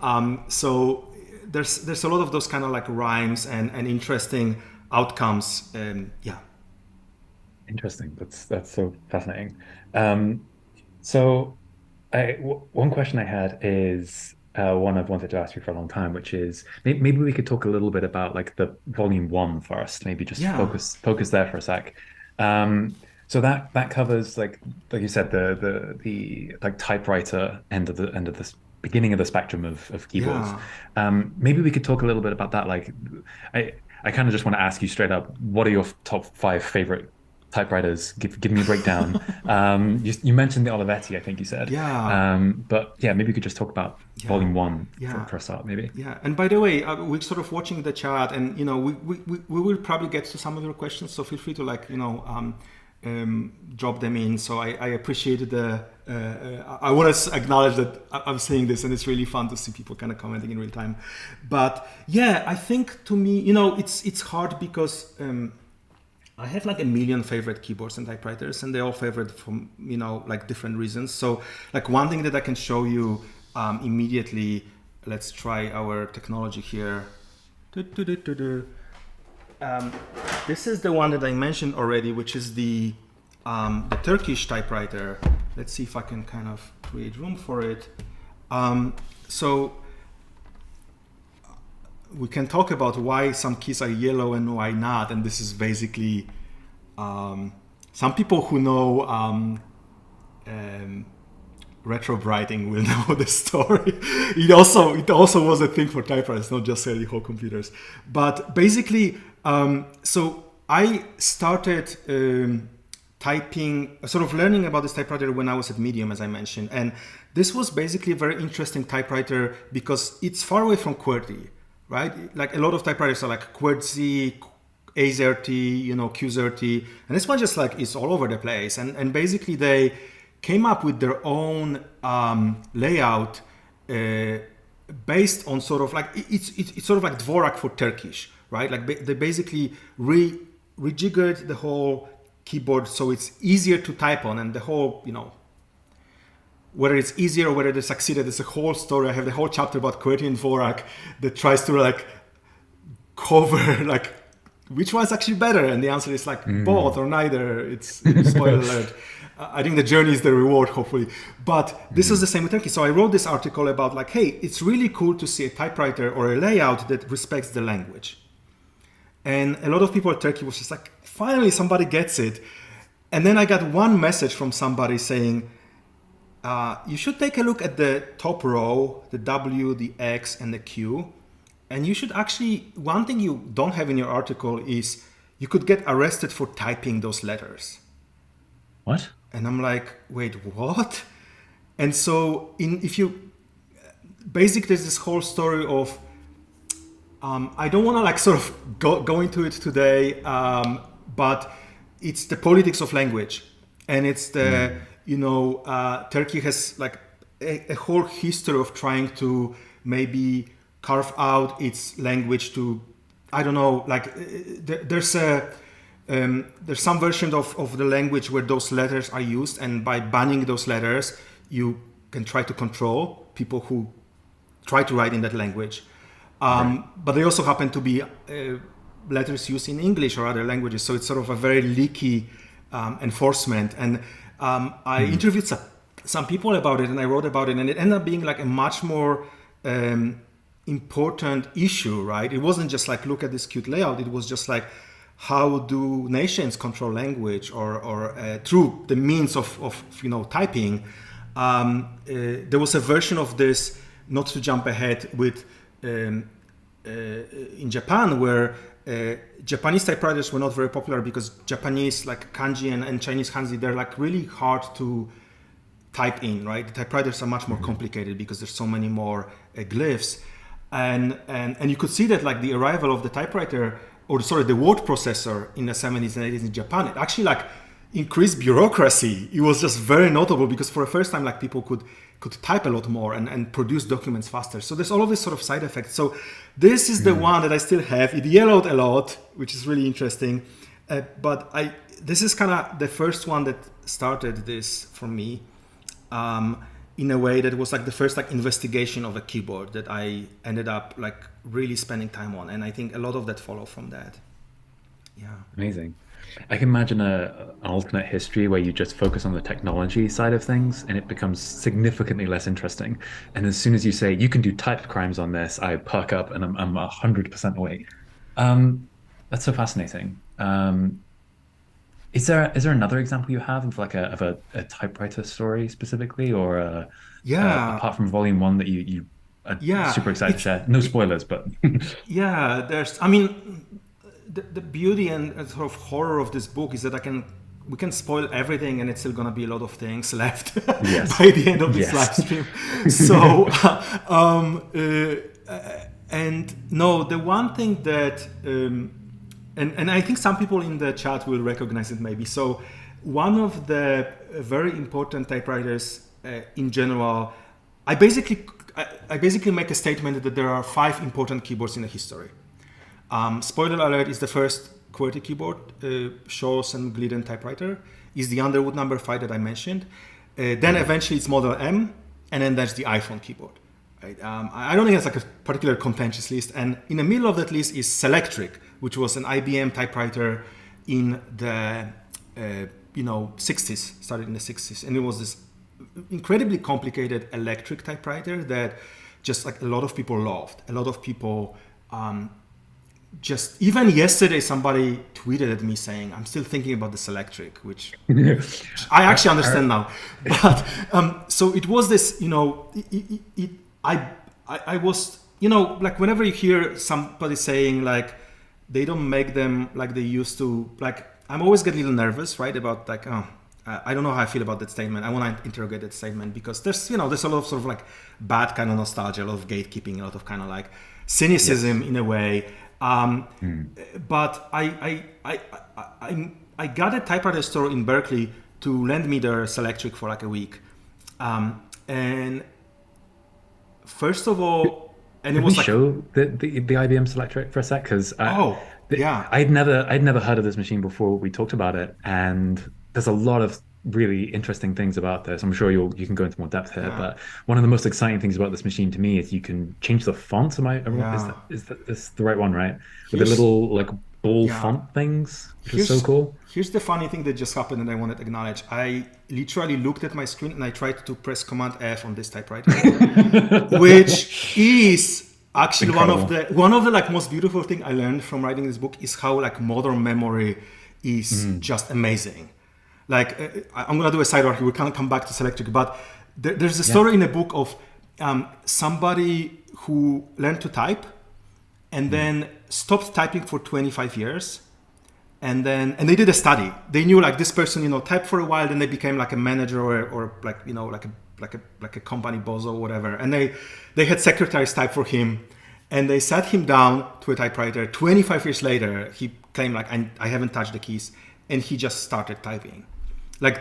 So there's a lot of those kind of like rhymes and interesting outcomes. Interesting. That's so fascinating. So one question I had is one I've wanted to ask you for a long time, which is maybe we could talk a little bit about like the volume 1 first. Maybe just focus there for a sec. So that covers like you said the like typewriter end of the beginning of the spectrum of keyboards. Maybe we could talk a little bit about that. Like I kind of just want to ask you straight up, what are your top 5 favorite typewriters? Give me a breakdown. You mentioned the Olivetti, I think you said. But yeah, maybe you could just talk about volume 1 for a start, maybe. Yeah. And by the way, we're sort of watching the chat, and we will probably get to some of your questions. So feel free to like drop them in. So I appreciated the. I want to acknowledge that I'm saying this, and it's really fun to see people kind of commenting in real time. But yeah, I think to me, it's hard because I have like a million favorite keyboards and typewriters, and they're all favorite from like different reasons. So like one thing that I can show you immediately. Let's try our technology here. This is the one that I mentioned already, which is the Turkish typewriter. Let's see if I can kind of create room for it. So we can talk about why some keys are yellow and why not. And this is basically some people who know retro writing will know the story. It also was a thing for typewriters, not just really whole computers. But basically, so I started typing, sort of learning about this typewriter when I was at Medium, as I mentioned. And this was basically a very interesting typewriter because it's far away from QWERTY, right? Like a lot of typewriters are like QWERTY, A30, Q30. And this one just like is all over the place. And basically they came up with their own layout based on sort of like, it's sort of like Dvorak for Turkish, right? Like they basically rejiggered the whole keyboard so it's easier to type on, and the whole, whether it's easier or whether they succeeded, there's a whole story. I have the whole chapter about QWERTY and Dvorak that tries to like cover like which one's actually better, and the answer is like both or neither. It's spoiler alert. I think the journey is the reward, hopefully. But this is the same with Turkey. So I wrote this article about like, hey, it's really cool to see a typewriter or a layout that respects the language. And a lot of people at Turkey was just like, finally somebody gets it. And then I got one message from somebody saying, you should take a look at the top row, the W, the X, and the Q. And you should actually, one thing you don't have in your article is you could get arrested for typing those letters. What? And I'm like, wait, what? And so basically there's this whole story of, I don't want to like sort of go into it today, but it's the politics of language. And it's the, Turkey has like a whole history of trying to maybe carve out its language to, I don't know, like there's some version of the language where those letters are used, and by banning those letters, you can try to control people who try to write in that language. Right. But they also happen to be letters used in English or other languages, so it's sort of a very leaky enforcement. And I interviewed some people about it, and I wrote about it, and it ended up being like a much more important issue, right? It wasn't just like, look at this cute layout. It was just like, how do nations control language or through the means of typing? There was a version of this, not to jump ahead, with in Japan, where Japanese typewriters were not very popular because Japanese like kanji and Chinese kanji, they're like really hard to type in, right? The typewriters are much more complicated because there's so many more glyphs, and you could see that like the arrival of the typewriter, or sorry, the word processor in the 70s and 80s in Japan, it actually like increased bureaucracy. It was just very notable because for the first time, like people could type a lot more and produce documents faster. So there's all of this sort of side effects. So this is the one that I still have. It yellowed a lot, which is really interesting. But this is kind of the first one that started this for me in a way that was like the first like investigation of a keyboard that I ended up like really spending time on. And I think a lot of that followed from that. Yeah. Amazing. I can imagine an alternate history where you just focus on the technology side of things and it becomes significantly less interesting. And as soon as you say you can do typed crimes on this, I perk up and I'm 100% awake. That's so fascinating. Is there another example you have of like a typewriter story specifically, or apart from volume 1 that you are super excited to share? No spoilers, but there's. I mean, the beauty and sort of horror of this book is that we can spoil everything, and it's still gonna be a lot of things left by the end of this live stream. So, and no, the one thing that. And I think some people in the chat will recognize it maybe. So one of the very important typewriters in general. I basically make a statement that there are 5 important keyboards in the history. Spoiler alert: is the first QWERTY keyboard, Shaw's and Glidden typewriter, is the Underwood number 5 that I mentioned. Then eventually it's Model M, and then there's the iPhone keyboard. Right? I don't think it's like a particular contentious list. And in the middle of that list is Selectric, which was an IBM typewriter in the 60s, started in the 60s, and it was this incredibly complicated electric typewriter that just like a lot of people loved. A lot of people just even yesterday somebody tweeted at me saying, I'm still thinking about this electric, which I actually understand now. But so it was this, I was, like whenever you hear somebody saying like they don't make them like they used to, like I'm always get a little nervous, right? About like, I don't know how I feel about that statement. I want to interrogate that statement because there's a lot of sort of like bad kind of nostalgia, a lot of gatekeeping, a lot of kind of like cynicism in a way. But I got a typewriter store in Berkeley to lend me their Selectric for like a week. And first of all, and it was like, show the IBM Selectric for a sec, because I'd never heard of this machine before we talked about it, and there's a lot of really interesting things about this. I'm sure you can go into more depth here, but one of the most exciting things about this machine to me is you can change the font. Is this the right one, right? With the little like ball font things, which is so cool. Here's the funny thing that just happened and I wanted to acknowledge. I literally looked at my screen and I tried to press Command F on this typewriter, which is actually incredible. one of the like most beautiful thing I learned from writing this book is how like modern memory is just amazing. Like I'm gonna do a sidebar here. We can't come back to Selectric, but there's a story in a book of somebody who learned to type and then stopped typing for 25 years, and they did a study. They knew like this person, typed for a while, then they became like a manager or like like a company boss or whatever, and they had secretaries type for him, and they sat him down to a typewriter. 25 years later, he claimed like I haven't touched the keys, and he just started typing. Like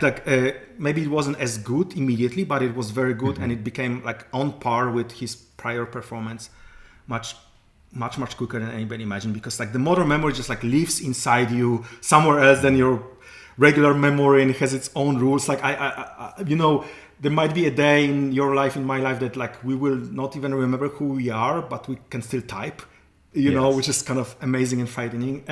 maybe it wasn't as good immediately, but it was very good, and it became like on par with his prior performance, much quicker than anybody imagined, because like the modern memory just like lives inside you somewhere else than your regular memory, and it has its own rules. Like I there might be a day in your life, in my life, that like we will not even remember who we are, but we can still type, which is kind of amazing and frightening.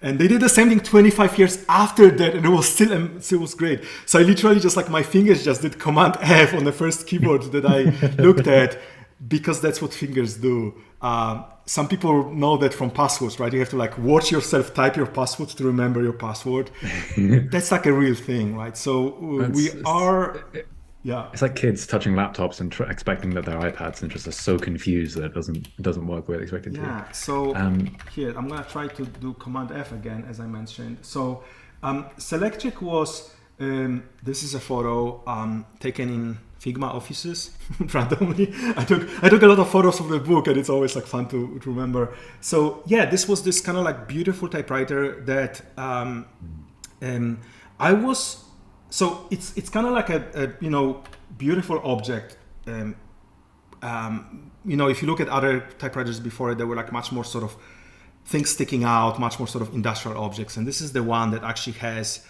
And they did the same thing 25 years after that, and it was great. So I literally just like my fingers just did Command F on the first keyboard that I looked at, because that's what fingers do. Some people know that from passwords, right? You have to like watch yourself type your password to remember your password. That's like a real thing, right? So it's like kids touching laptops and expecting that they're iPads, and just are so confused that it doesn't work the way they expect it to. Yeah. So here I'm gonna try to do Command F again, as I mentioned. So Selectric was this is a photo taken in Figma offices randomly. I took a lot of photos of the book, and it's always like fun to remember. So yeah, this was this kind of like beautiful typewriter that I was. So it's kind of like a beautiful object. If you look at other typewriters before it, they were like much more sort of things sticking out, much more sort of industrial objects, and this is the one that actually has.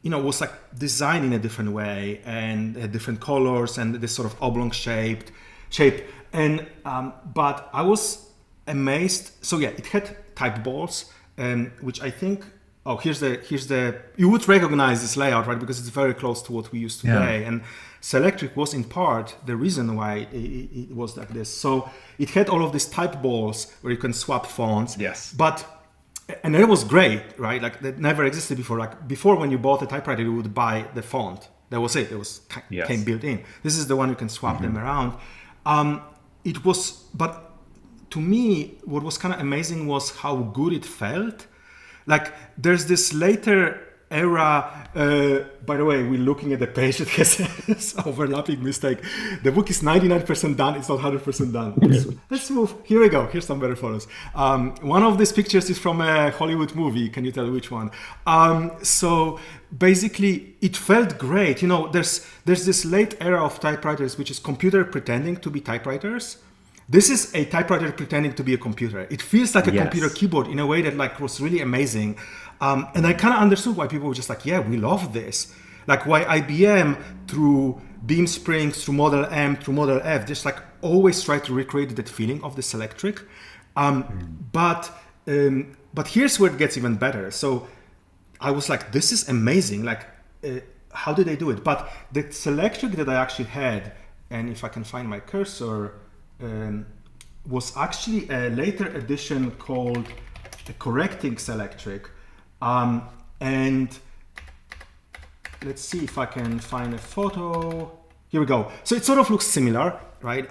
Was like designed in a different way and had different colors and this sort of oblong shape. And but I was amazed. So yeah, it had type balls, which I think. Oh, here's the. You would recognize this layout, right? Because it's very close to what we use today. Yeah. And Selectric was in part the reason why it was like this. So it had all of these type balls where you can swap fonts. Yes. And it was great, right? Like that never existed before. Like before, when you bought a typewriter, you would buy the font. That was it. It was came built in. This is the one you can swap them around. But to me, what was kind of amazing was how good it felt. Like there's this later era. By the way, we're looking at the page that has this overlapping mistake. The book is 99% done. It's not 100% done. Let's move. Here we go. Here's some better photos. One of these pictures is from a Hollywood movie. Can you tell which one? So basically, it felt great. You know, there's this late era of typewriters, which is computer pretending to be typewriters. This is a typewriter pretending to be a computer. It feels like a computer keyboard in a way that like was really amazing. And I kind of understood why people were just like, yeah, we love this. Like why IBM through Beam Springs, through Model M, through Model F, just like always try to recreate that feeling of the Selectric. But here's where it gets even better. So I was like, this is amazing. Like, how did they do it? But the Selectric that I actually had, and if I can find my cursor, was actually a later edition called the Correcting Selectric. And let's see if I can find a photo. Here we go. So it sort of looks similar, right?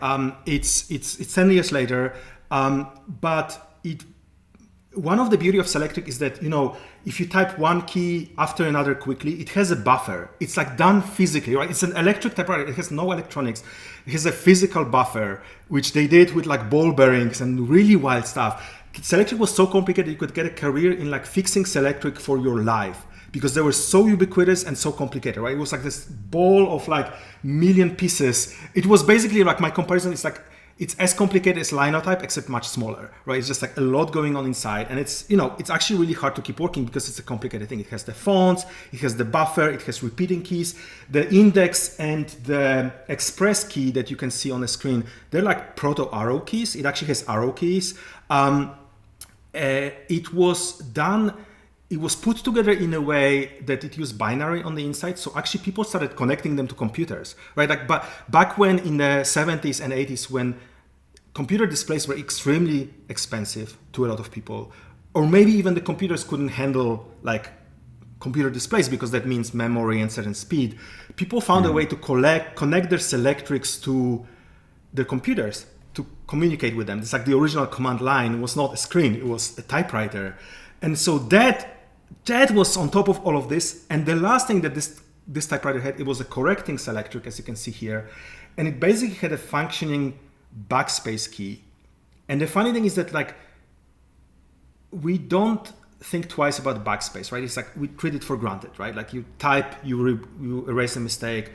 It's 10 years later, but one of the beauty of Selectric is that, you know, if you type one key after another quickly, it has a buffer. It's like done physically, right? It's an electric typewriter. It has no electronics. It has a physical buffer, which they did with like ball bearings and really wild stuff. Selectric was so complicated you could get a career in like fixing Selectric for your life because they were so ubiquitous and so complicated, right? It was like this ball of like million pieces. It was basically like my comparison is like, it's as complicated as Linotype, except much smaller, right? It's just like a lot going on inside. And it's, you know, it's actually really hard to keep working because it's a complicated thing. It has the fonts, it has the buffer, it has repeating keys. The index and the express key that you can see on the screen, they're like proto arrow keys. It actually has arrow keys. It was put together in a way that it used binary on the inside. So actually people started connecting them to computers, right? Like, but back when in the 70s and 80s, when computer displays were extremely expensive to a lot of people, or maybe even the computers couldn't handle like computer displays because that means memory and certain speed, people found a way to connect their Selectrics to their computers to communicate with them. It's like the original command line was not a screen, it was a typewriter. And so that was on top of all of this. And the last thing that this typewriter had, it was a correcting Selectric, as you can see here. And it basically had a functioning backspace key. And the funny thing is that like, we don't think twice about backspace, right? It's like, we treat it for granted, right? Like you type, you erase a mistake.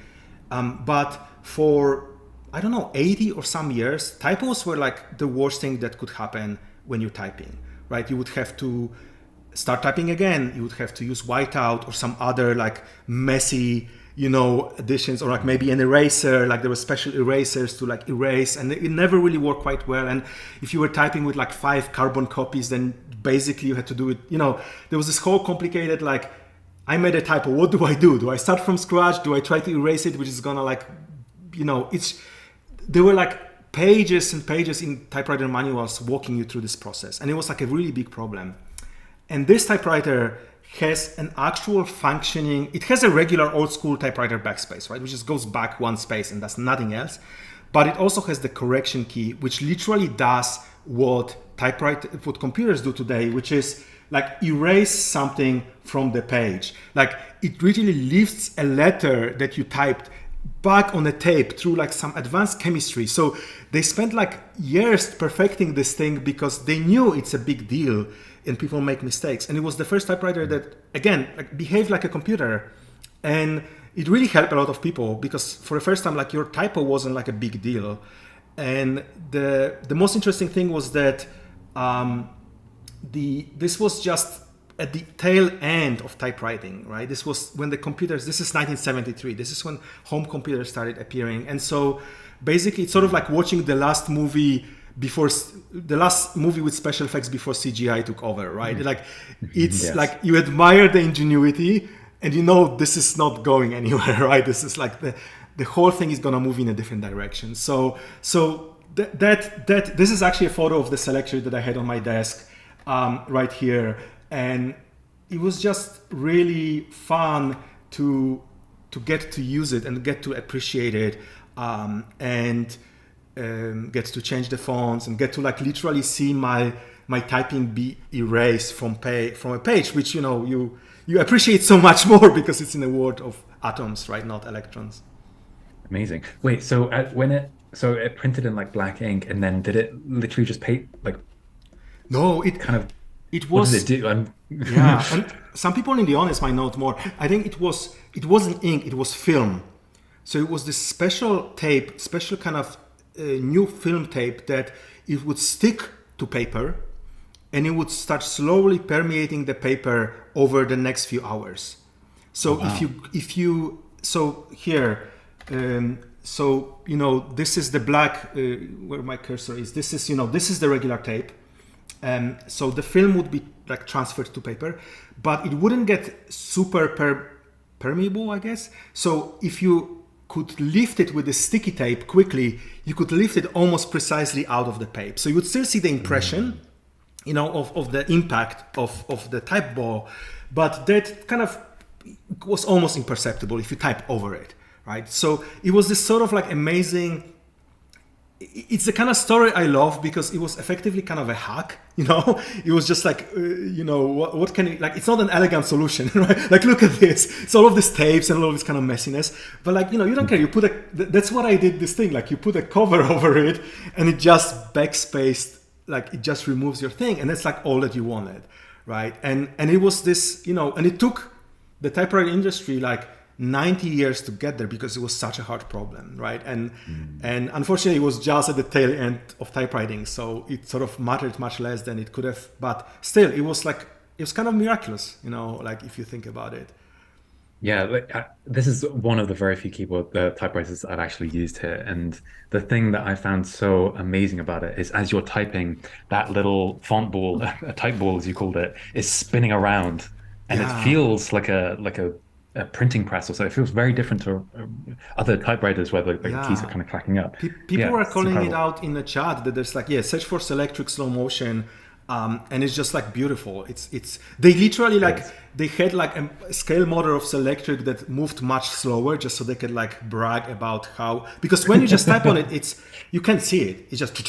But for, I don't know, 80 or some years, typos were like the worst thing that could happen when you're typing, right? You would have to start typing again. You would have to use whiteout or some other like messy, you know, additions, or like maybe an eraser, like there were special erasers to like erase, and it never really worked quite well. And if you were typing with like 5 carbon copies, then basically you had to do it, you know, there was this whole complicated, like, I made a typo, what do I do? Do I start from scratch? Do I try to erase it, which is gonna like, you know, there were like pages and pages in typewriter manuals walking you through this process. And it was like a really big problem. And this typewriter has an actual functioning, it has a regular old school typewriter backspace, right? Which just goes back one space and does nothing else. But it also has the correction key, which literally does what computers do today, which is like erase something from the page. Like it literally lifts a letter that you typed back on a tape through like some advanced chemistry. So they spent like years perfecting this thing because they knew it's a big deal and people make mistakes. And it was the first typewriter that, again, like behaved like a computer. And it really helped a lot of people because for the first time, like your typo wasn't like a big deal. And the most interesting thing was that this was just at the tail end of typewriting, right? This was when this is 1973. This is when home computers started appearing. And so basically it's sort of like watching the last movie with special effects before CGI took over, right? Like it's like you admire the ingenuity and you know this is not going anywhere, right? This is like the whole thing is gonna move in a different direction. So this is actually a photo of the Selectric that I had on my desk right here, and it was just really fun to get to use it and get to appreciate it. And get to change the fonts and get to like literally see my typing be erased from a page, which you appreciate so much more because it's in a world of atoms, right, not electrons. Amazing. Wait, so it printed in like black ink, and then did it literally just paint like No, kind of it what was did it do? yeah, and some people in the audience might know more. I think it wasn't ink, it was film. So it was this special tape, special kind of new film tape that it would stick to paper, and it would start slowly permeating the paper over the next few hours. So if you so here, this is the black where my cursor is. This is the regular tape. So the film would be like transferred to paper, but it wouldn't get super permeable, I guess. So if you could lift it with the sticky tape quickly, you could lift it almost precisely out of the tape. So you would still see the impression, of the impact of the type ball, but that kind of was almost imperceptible if you type over it, right? So it was this sort of like amazing. It's the kind of story I love because it was effectively kind of a hack, It was just like, what can it, like, it's not an elegant solution, right? Like, look at this. It's all of these tapes and all of this kind of messiness. But like, you don't care. You put that's what I did this thing. Like, you put a cover over it and it just backspaced, like, it just removes your thing. And that's like all that you wanted, right? And it was this, and it took the typewriter industry like 90 years to get there because it was such a hard problem, right? And unfortunately, it was just at the tail end of typewriting, so it sort of mattered much less than it could have. But still, it was kind of miraculous, like if you think about it. Yeah, this is one of the very few keyboard typewriters I've actually used here, and the thing that I found so amazing about it is as you're typing, that little font ball, a type ball as you called it, is spinning around, and it feels like a printing press or so. It feels very different to other typewriters where the keys are kind of cracking up. People are calling it out in the chat that there's like, search for Selectric slow motion, and it's just like beautiful. It's they literally like they had like a scale model of Selectric that moved much slower just so they could like brag about how, because when you just type on it, you can't see it. It's just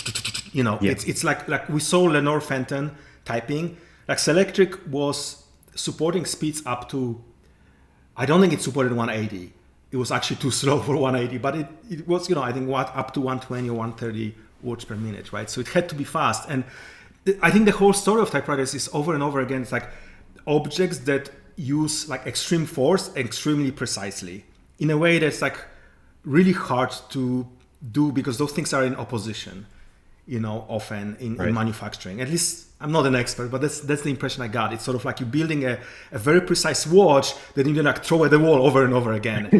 it's like we saw Lenore Fenton typing. Like Selectric was supporting speeds up to, I don't think it supported 180. It was actually too slow for 180, but it was, I think up to 120 or 130 words per minute, right? So it had to be fast. And I think the whole story of typewriters is over and over again. It's like objects that use like extreme force extremely precisely in a way that's like really hard to do because those things are in opposition, often in manufacturing. At least I'm not an expert, but that's the impression I got. It's sort of like you're building a very precise watch that you like throw at the wall over and over again,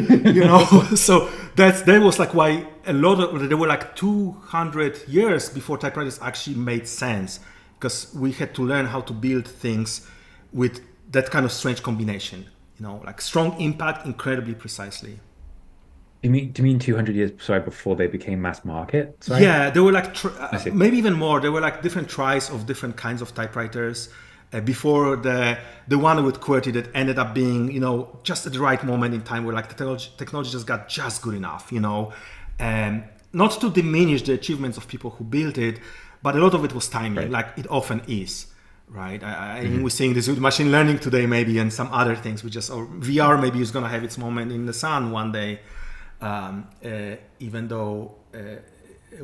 So that was like why there were like 200 years before typewriters actually made sense, because we had to learn how to build things with that kind of strange combination, like strong impact, incredibly precisely. Do you mean 200 years, before they became mass market? Sorry? Yeah, there were like maybe even more. There were like different tries of different kinds of typewriters before the one with QWERTY that ended up being, just at the right moment in time where like the technology just got just good enough, and not to diminish the achievements of people who built it, but a lot of it was timing, like it often is. Right, I think we're seeing this with machine learning today, maybe, and some other things. Or VR maybe is going to have its moment in the sun one day. Even though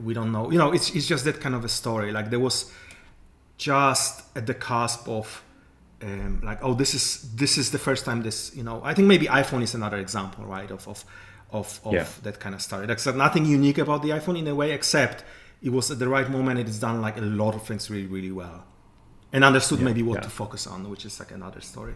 we don't know, it's just that kind of a story. Like there was just at the cusp of this is the first time this, I think maybe iPhone is another example, right, of that kind of story. There's nothing unique about the iPhone in a way, except it was at the right moment. It's done like a lot of things really, really well, and understood maybe what to focus on, which is like another story.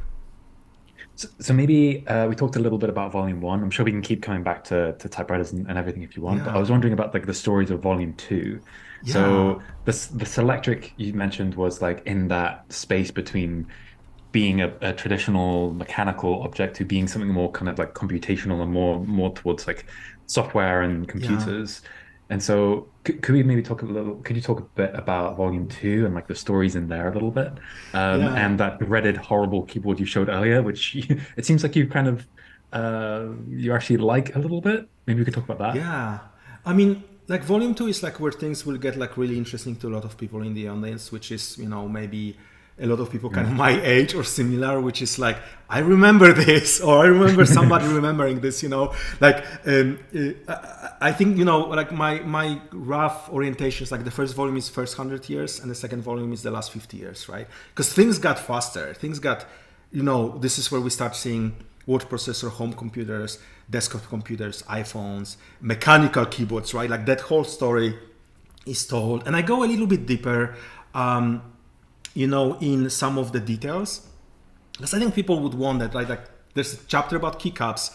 So maybe we talked a little bit about Volume 1. I'm sure we can keep coming back to typewriters and everything if you want. But I was wondering about like the stories of Volume 2. Yeah. So the Selectric you mentioned was like in that space between being a traditional mechanical object to being something more kind of like computational and more towards like software and computers. And so could we maybe could you talk a bit about Volume 2 and like the stories in there a little bit? And that dreaded horrible keyboard you showed earlier, which it seems like you kind of, you actually like a little bit. Maybe we could talk about that. Yeah. I mean, like volume 2 is like where things will get like really interesting to a lot of people in the audience, which is, you know, maybe a lot of people kind of my age or similar, which is like, I remember this, or I remember somebody remembering this, you know, like, I think, you know, like my rough orientation is like the first volume is first 100 years and the second volume is the last 50 years, right? Because things got faster, things got, you know, this is where we start seeing word processor, home computers, desktop computers, iPhones, mechanical keyboards, right? Like that whole story is told. And I go a little bit deeper, you know, in some of the details, because I think people would want that, right? Like there's a chapter about keycaps,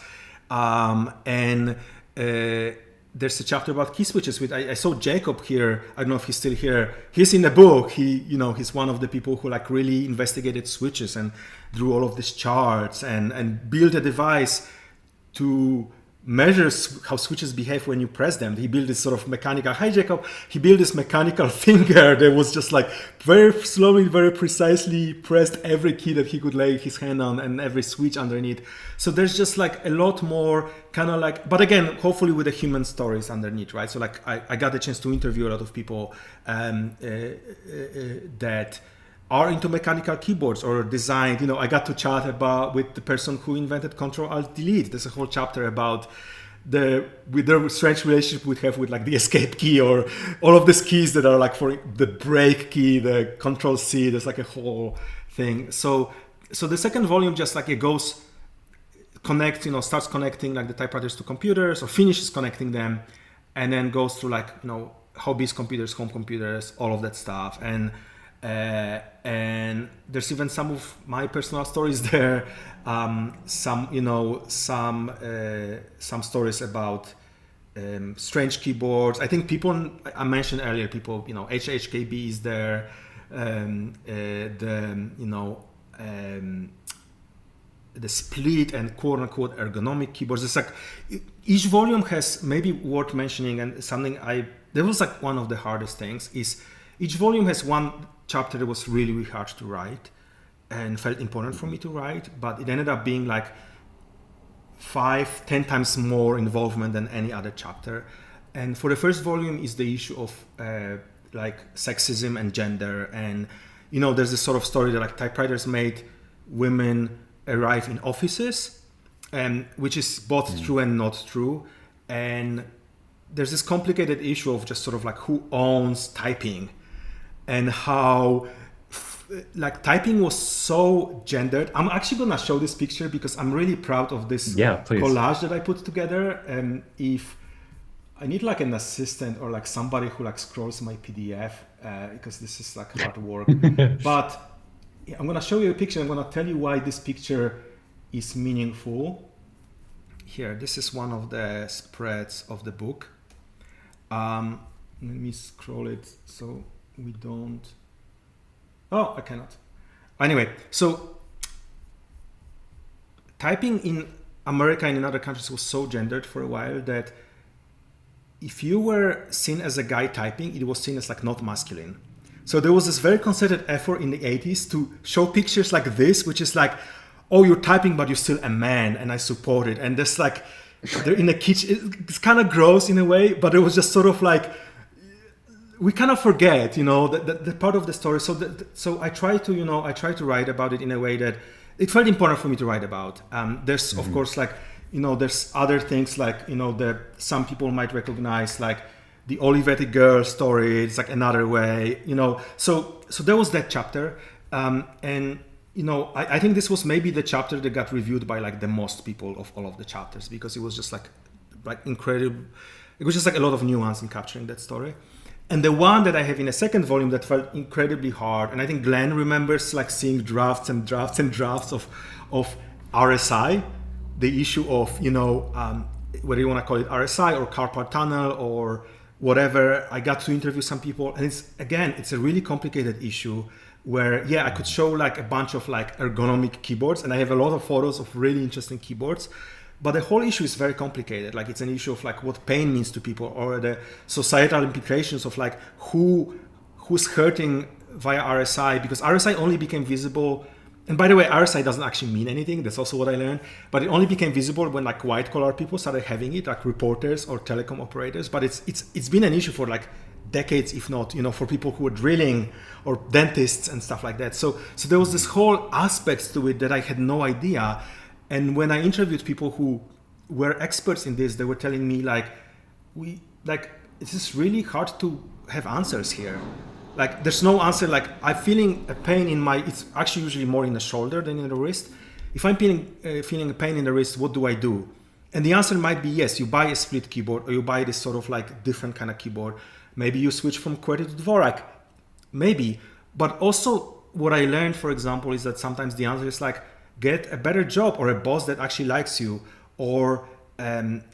and there's a chapter about key switches. I saw Jacob here. I don't know if he's still here. He's in the book. You know, he's one of the people who like really investigated switches and drew all of these charts and built a device to measure how switches behave when you press them. He built this sort of mechanical, hi Jacob, he built this mechanical finger that was just like very slowly, very precisely pressed every key that he could lay his hand on and every switch underneath. So there's just like a lot more kind of like, but again, hopefully with the human stories underneath, right? So like I got a chance to interview a lot of people that are into mechanical keyboards or designed. You know, I got to chat with the person who invented Control-Alt-Delete. There's a whole chapter about with the strange relationship we have with like the escape key or all of these keys that are like for the break key, the Control-C. There's like a whole thing. So the second volume just like it goes, connects, you know, starts connecting like the typewriters to computers or finishes connecting them, and then goes through like, you know, hobbies computers, home computers, all of that stuff. And there's even some of my personal stories there, some stories about strange keyboards. I think people, I mentioned earlier, people, you know, HHKB is there, the split and quote unquote ergonomic keyboards. It's like each volume has, maybe worth mentioning, and something that was like one of the hardest things is each volume has one chapter that was really, really hard to write and felt important for me to write, but it ended up being like 5-10 times more involvement than any other chapter. And for the first volume is the issue of like sexism and gender. And, you know, there's this sort of story that like typewriters made women arrive in offices, which is both true and not true. And there's this complicated issue of just sort of like who owns typing, and how like typing was so gendered. I'm actually gonna show this picture because I'm really proud of this collage that I put together. And if I need like an assistant or like somebody who like scrolls my PDF, because this is like hard work. But yeah, I'm gonna show you a picture. I'm gonna tell you why this picture is meaningful. Here, this is one of the spreads of the book. Let me scroll it so we don't. Oh, I cannot. Anyway, so typing in America and in other countries was so gendered for a while that if you were seen as a guy typing, it was seen as like not masculine. So there was this very concerted effort in the 80s to show pictures like this, which is like, oh, you're typing, but you're still a man, and I support it. And there's like, they're in the kitchen. It's kind of gross in a way, but it was just sort of like, we kind of forget, you know, the part of the story. So I try to write about it in a way that it felt important for me to write about. There's of course like, you know, there's other things like, you know, that some people might recognize, like the Olivetti girl story. It's like another way, you know. So there was that chapter, and you know, I think this was maybe the chapter that got reviewed by like the most people of all of the chapters, because it was just like incredible. It was just like a lot of nuance in capturing that story. And the one that I have in a second volume that felt incredibly hard, and I think Glenn remembers like seeing drafts and drafts and drafts of RSI, the issue of, you know, whether you want to call it RSI or carpal tunnel or whatever. I got to interview some people, and it's a really complicated issue where, yeah, I could show like a bunch of like ergonomic keyboards, and I have a lot of photos of really interesting keyboards. But the whole issue is very complicated. Like it's an issue of like what pain means to people, or the societal implications of like who's hurting via RSI, because RSI only became visible And by the way, RSI doesn't actually mean anything. That's also what I learned. But it only became visible when like white collar people started having it, like reporters or telecom operators. But it's been an issue for like decades, if not, for people who were drilling or dentists and stuff like that. So there was this whole aspect to it that I had no idea. And when I interviewed people who were experts in this, they were telling me it's just really hard to have answers here. Like there's no answer. Like I'm feeling a pain in it's actually usually more in the shoulder than in the wrist. If I'm feeling a pain in the wrist, what do I do? And the answer might be yes, you buy a split keyboard or you buy this sort of like different kind of keyboard. Maybe you switch from QWERTY to Dvorak, maybe. But also what I learned, for example, is that sometimes the answer is like get a better job or a boss that actually likes you, or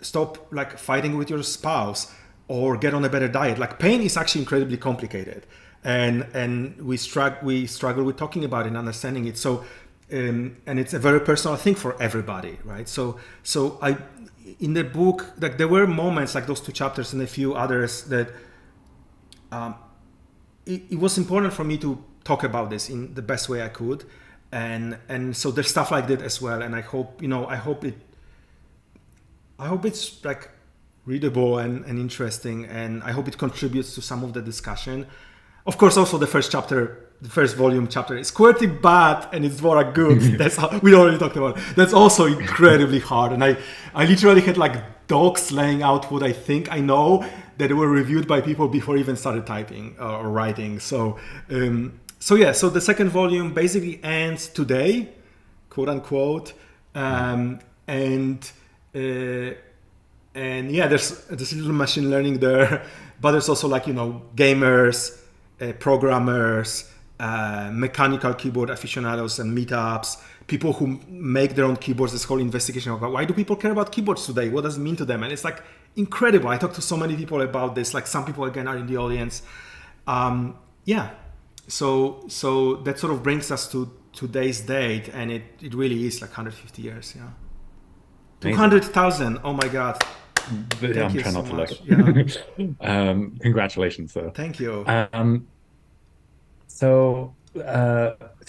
stop like fighting with your spouse, or get on a better diet. Like pain is actually incredibly complicated. And we struggle with talking about it and understanding it. So and it's a very personal thing for everybody, right? So I in the book, like there were moments like those 2 chapters and a few others that it was important for me to talk about this in the best way I could, and so there's stuff like that as well. And I hope it's like readable and interesting, and I hope it contributes to some of the discussion. Of course, also the first volume chapter is QWERTY bad and it's Dvorak good. That's how we already talked about. That's also incredibly hard. And I literally had like docs laying out what I think I know that were reviewed by people before I even started typing or writing. So the second volume basically ends today, quote unquote. And yeah, there's a little machine learning there, but there's also like, gamers, programmers, mechanical keyboard aficionados and meetups, people who make their own keyboards, this whole investigation about why do people care about keyboards today? What does it mean to them? And it's like incredible. I talked to so many people about this, like some people again are in the audience. So that sort of brings us to today's date, and it really is like 150 years. Yeah. 200,000. Oh my God. I'm trying not to look. Yeah. Congratulations, though. Thank you. So we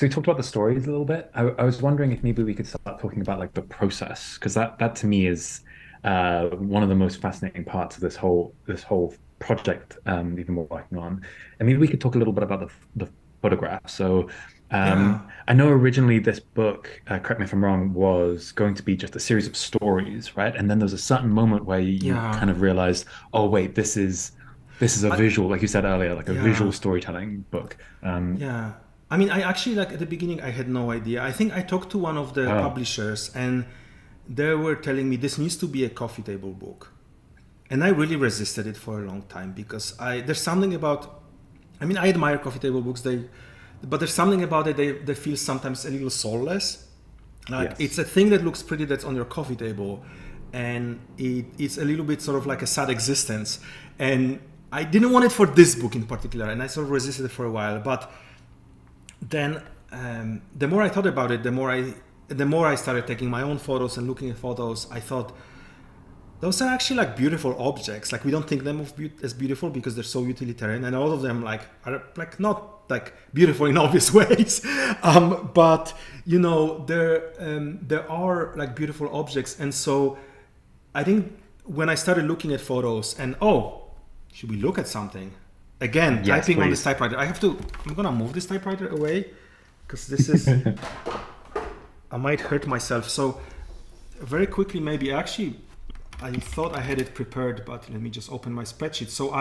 talked about the stories a little bit. I was wondering if maybe we could start talking about like the process, because that to me is one of the most fascinating parts of this whole project we've been working on. And maybe we could talk a little bit about the photograph. So I know originally this book, correct me if I'm wrong, was going to be just a series of stories, right? And then there's a certain moment where you kind of realized, oh wait, this is a visual, like you said earlier, like a visual storytelling book. I mean, I actually, like at the beginning, I had no idea. I think I talked to one of the publishers, and they were telling me this needs to be a coffee table book. And I really resisted it for a long time, because there's something about, I mean, I admire coffee table books, but there's something about it, they feel sometimes a little soulless. Like it's a thing that looks pretty that's on your coffee table, and it's a little bit sort of like a sad existence. And I didn't want it for this book in particular, and I sort of resisted it for a while. But then the more I thought about it, the more I started taking my own photos and looking at photos, I thought, those are actually like beautiful objects. Like we don't think them as beautiful because they're so utilitarian, and all of them like are like not like beautiful in obvious ways, but there are like beautiful objects. And so I think when I started looking at photos and should we look at something again? Yes, typing please. On this typewriter. I'm gonna move this typewriter away because this is I might hurt myself. So very quickly, maybe actually. I thought I had it prepared, but let me just open my spreadsheet. So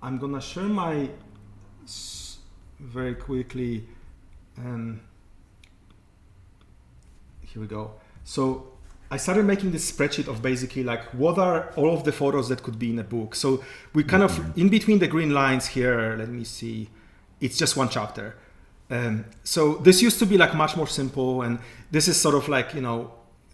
I'm gonna share my very quickly. Here we go. So I started making this spreadsheet of basically like what are all of the photos that could be in a book. So we kind of in between the green lines here. Let me see. It's just one chapter. So this used to be like much more simple, and this is sort of like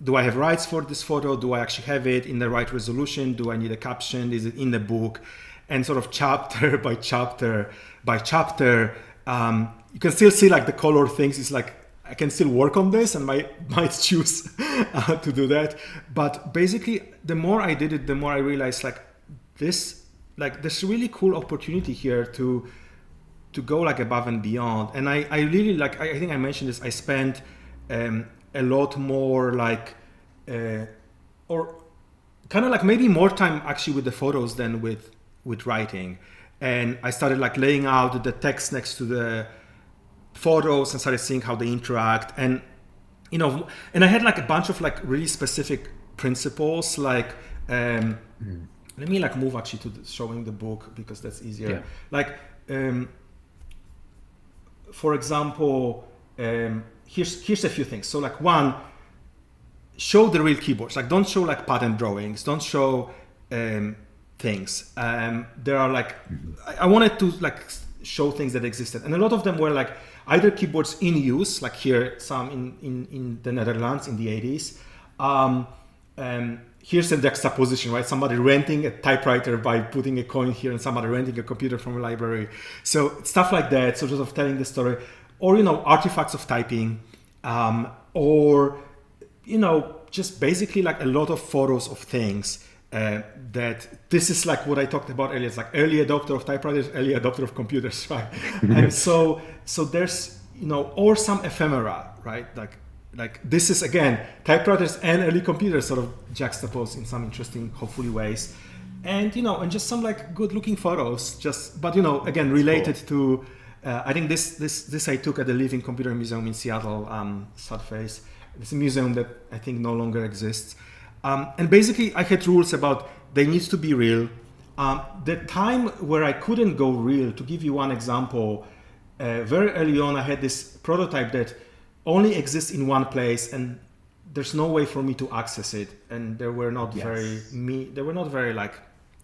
do I have rights for this photo? Do I actually have it in the right resolution? Do I need a caption? Is it in the book? And sort of chapter by chapter by chapter, you can still see like the color things. It's like I can still work on this and might choose to do that. But basically, the more I did it, the more I realized there's a really cool opportunity here to go like above and beyond. And I really like, I think I mentioned this, I spent a lot more like or kind of like maybe more time actually with the photos than with writing. And I started like laying out the text next to the photos and started seeing how they interact. And and I had like a bunch of like really specific principles, like let me like move actually to showing the book because that's easier. Yeah. Like for example, here's a few things. So like one, show the real keyboards. Like don't show like pattern drawings. Don't show things. There are like I wanted to like show things that existed, and a lot of them were like either keyboards in use, like here some in the Netherlands in the 80s. Here's the juxtaposition, right? Somebody renting a typewriter by putting a coin here, and somebody renting a computer from a library. So stuff like that. So sort of telling the story, or artifacts of typing, or just basically like a lot of photos of things. That this is like what I talked about earlier. It's like early adopter of typewriters, early adopter of computers, right? And so there's or some ephemera, right? Like this is again typewriters and early computers sort of juxtaposed in some interesting, hopefully ways, and and just some like good looking photos. But again related to. I think this I took at the Living Computer Museum in Seattle, Sudface. It's a museum that I think no longer exists. And basically, I had rules about they need to be real. The time where I couldn't go real, to give you one example, very early on, I had this prototype that only exists in one place, and there's no way for me to access it. And they were not very like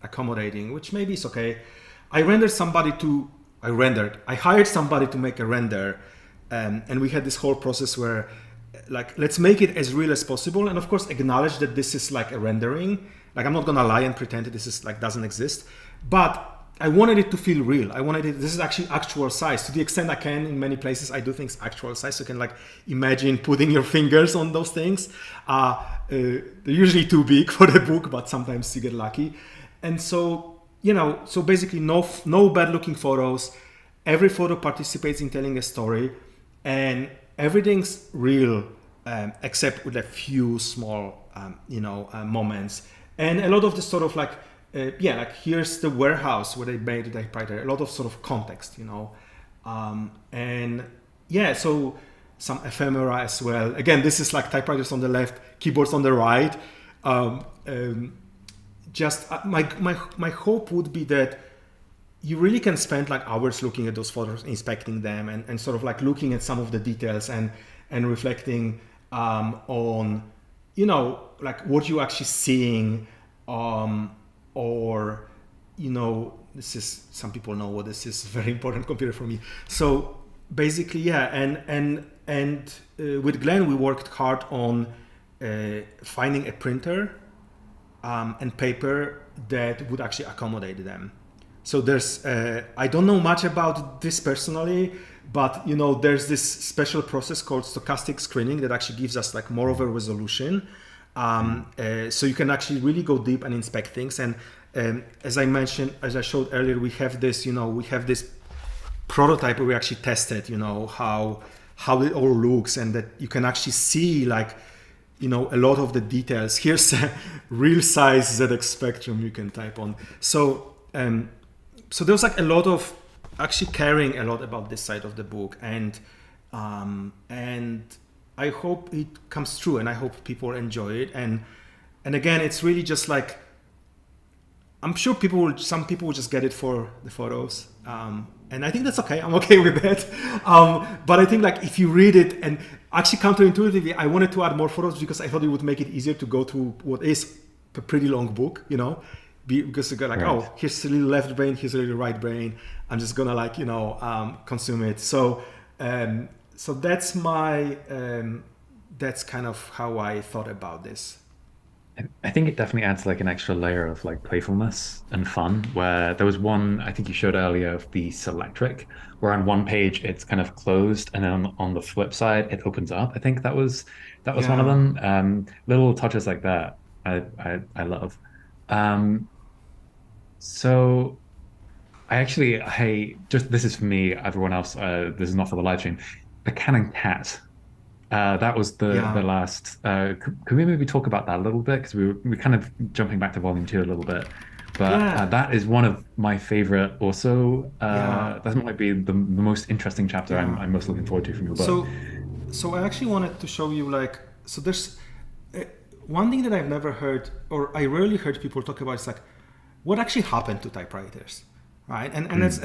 accommodating, which maybe is okay. I hired somebody to make a render, and we had this whole process where. Like, let's make it as real as possible, and of course acknowledge that this is like a rendering. Like, I'm not gonna lie and pretend that this is like doesn't exist, but I wanted it to feel real. This is actually actual size. To the extent I can, in many places I do things actual size, so you can like imagine putting your fingers on those things. They're usually too big for the book, but sometimes you get lucky. And so so basically no bad looking photos. Every photo participates in telling a story, and everything's real, except with a few small, moments. And a lot of the sort of like, like here's the warehouse where they made the typewriter. A lot of sort of context, and so some ephemera as well. Again, this is like typewriters on the left, keyboards on the right. My hope would be that you really can spend like hours looking at those photos, inspecting them, and sort of like looking at some of the details and reflecting on like what you're actually seeing, or this is, some people know what this is, very important computer for me. So basically and with Glenn we worked hard on finding a printer and paper that would actually accommodate them. So there's, I don't know much about this personally, but there's this special process called stochastic screening that actually gives us like more of a resolution. So you can actually really go deep and inspect things. And as I mentioned, as I showed earlier, we have this, this prototype where we actually tested, how it all looks, and that you can actually see like, a lot of the details. Here's a real size ZX Spectrum you can type on. So there's like a lot of actually caring a lot about this side of the book, and I hope it comes true, and I hope people enjoy it. And again, it's really just like, I'm sure some people will just get it for the photos, and I think that's okay. I'm okay with that. But I think like if you read it, and actually counterintuitively, I wanted to add more photos because I thought it would make it easier to go through what is a pretty long book, because you go like, right. Oh, here's a little left brain, here's a little right brain. I'm just gonna like, consume it. So that's my, that's kind of how I thought about this. I think it definitely adds like an extra layer of like playfulness and fun, where there was one, I think you showed earlier, of the Selectric, where on one page it's kind of closed, and then on the flip side it opens up. I think that was one of them. Little touches like that I love. So I just this is for me. Everyone else, this is not for the live stream. The Canon Cat. That was the Yeah, last. Could we maybe talk about that a little bit? Because we kind of jumping back to volume two a little bit, but yeah, that is one of my favorite. Also, yeah, that might be the most interesting chapter yeah. I'm most looking forward to from your book. So, so I actually wanted to show you like so there's uh, one thing that I've never heard or I rarely heard people talk about is like what actually happened to typewriters, right? And it's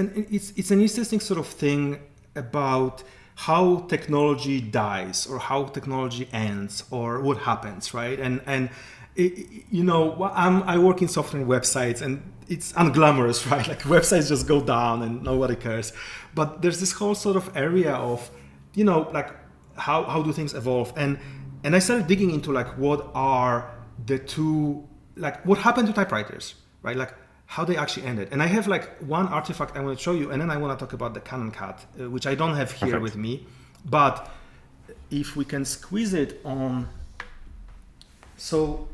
an interesting sort of thing about how technology dies or how technology ends or what happens, right? And you know I work in software and websites and it's unglamorous, right? Like websites just go down and nobody cares, but there's this whole sort of area of like how do things evolve and I started digging into like what are the two like what happened to typewriters, right? Like how they actually ended. And I have like one artifact I want to show you, and then I want to talk about the Canon Cat, which I don't have here Perfect. with me, but if we can squeeze it on. So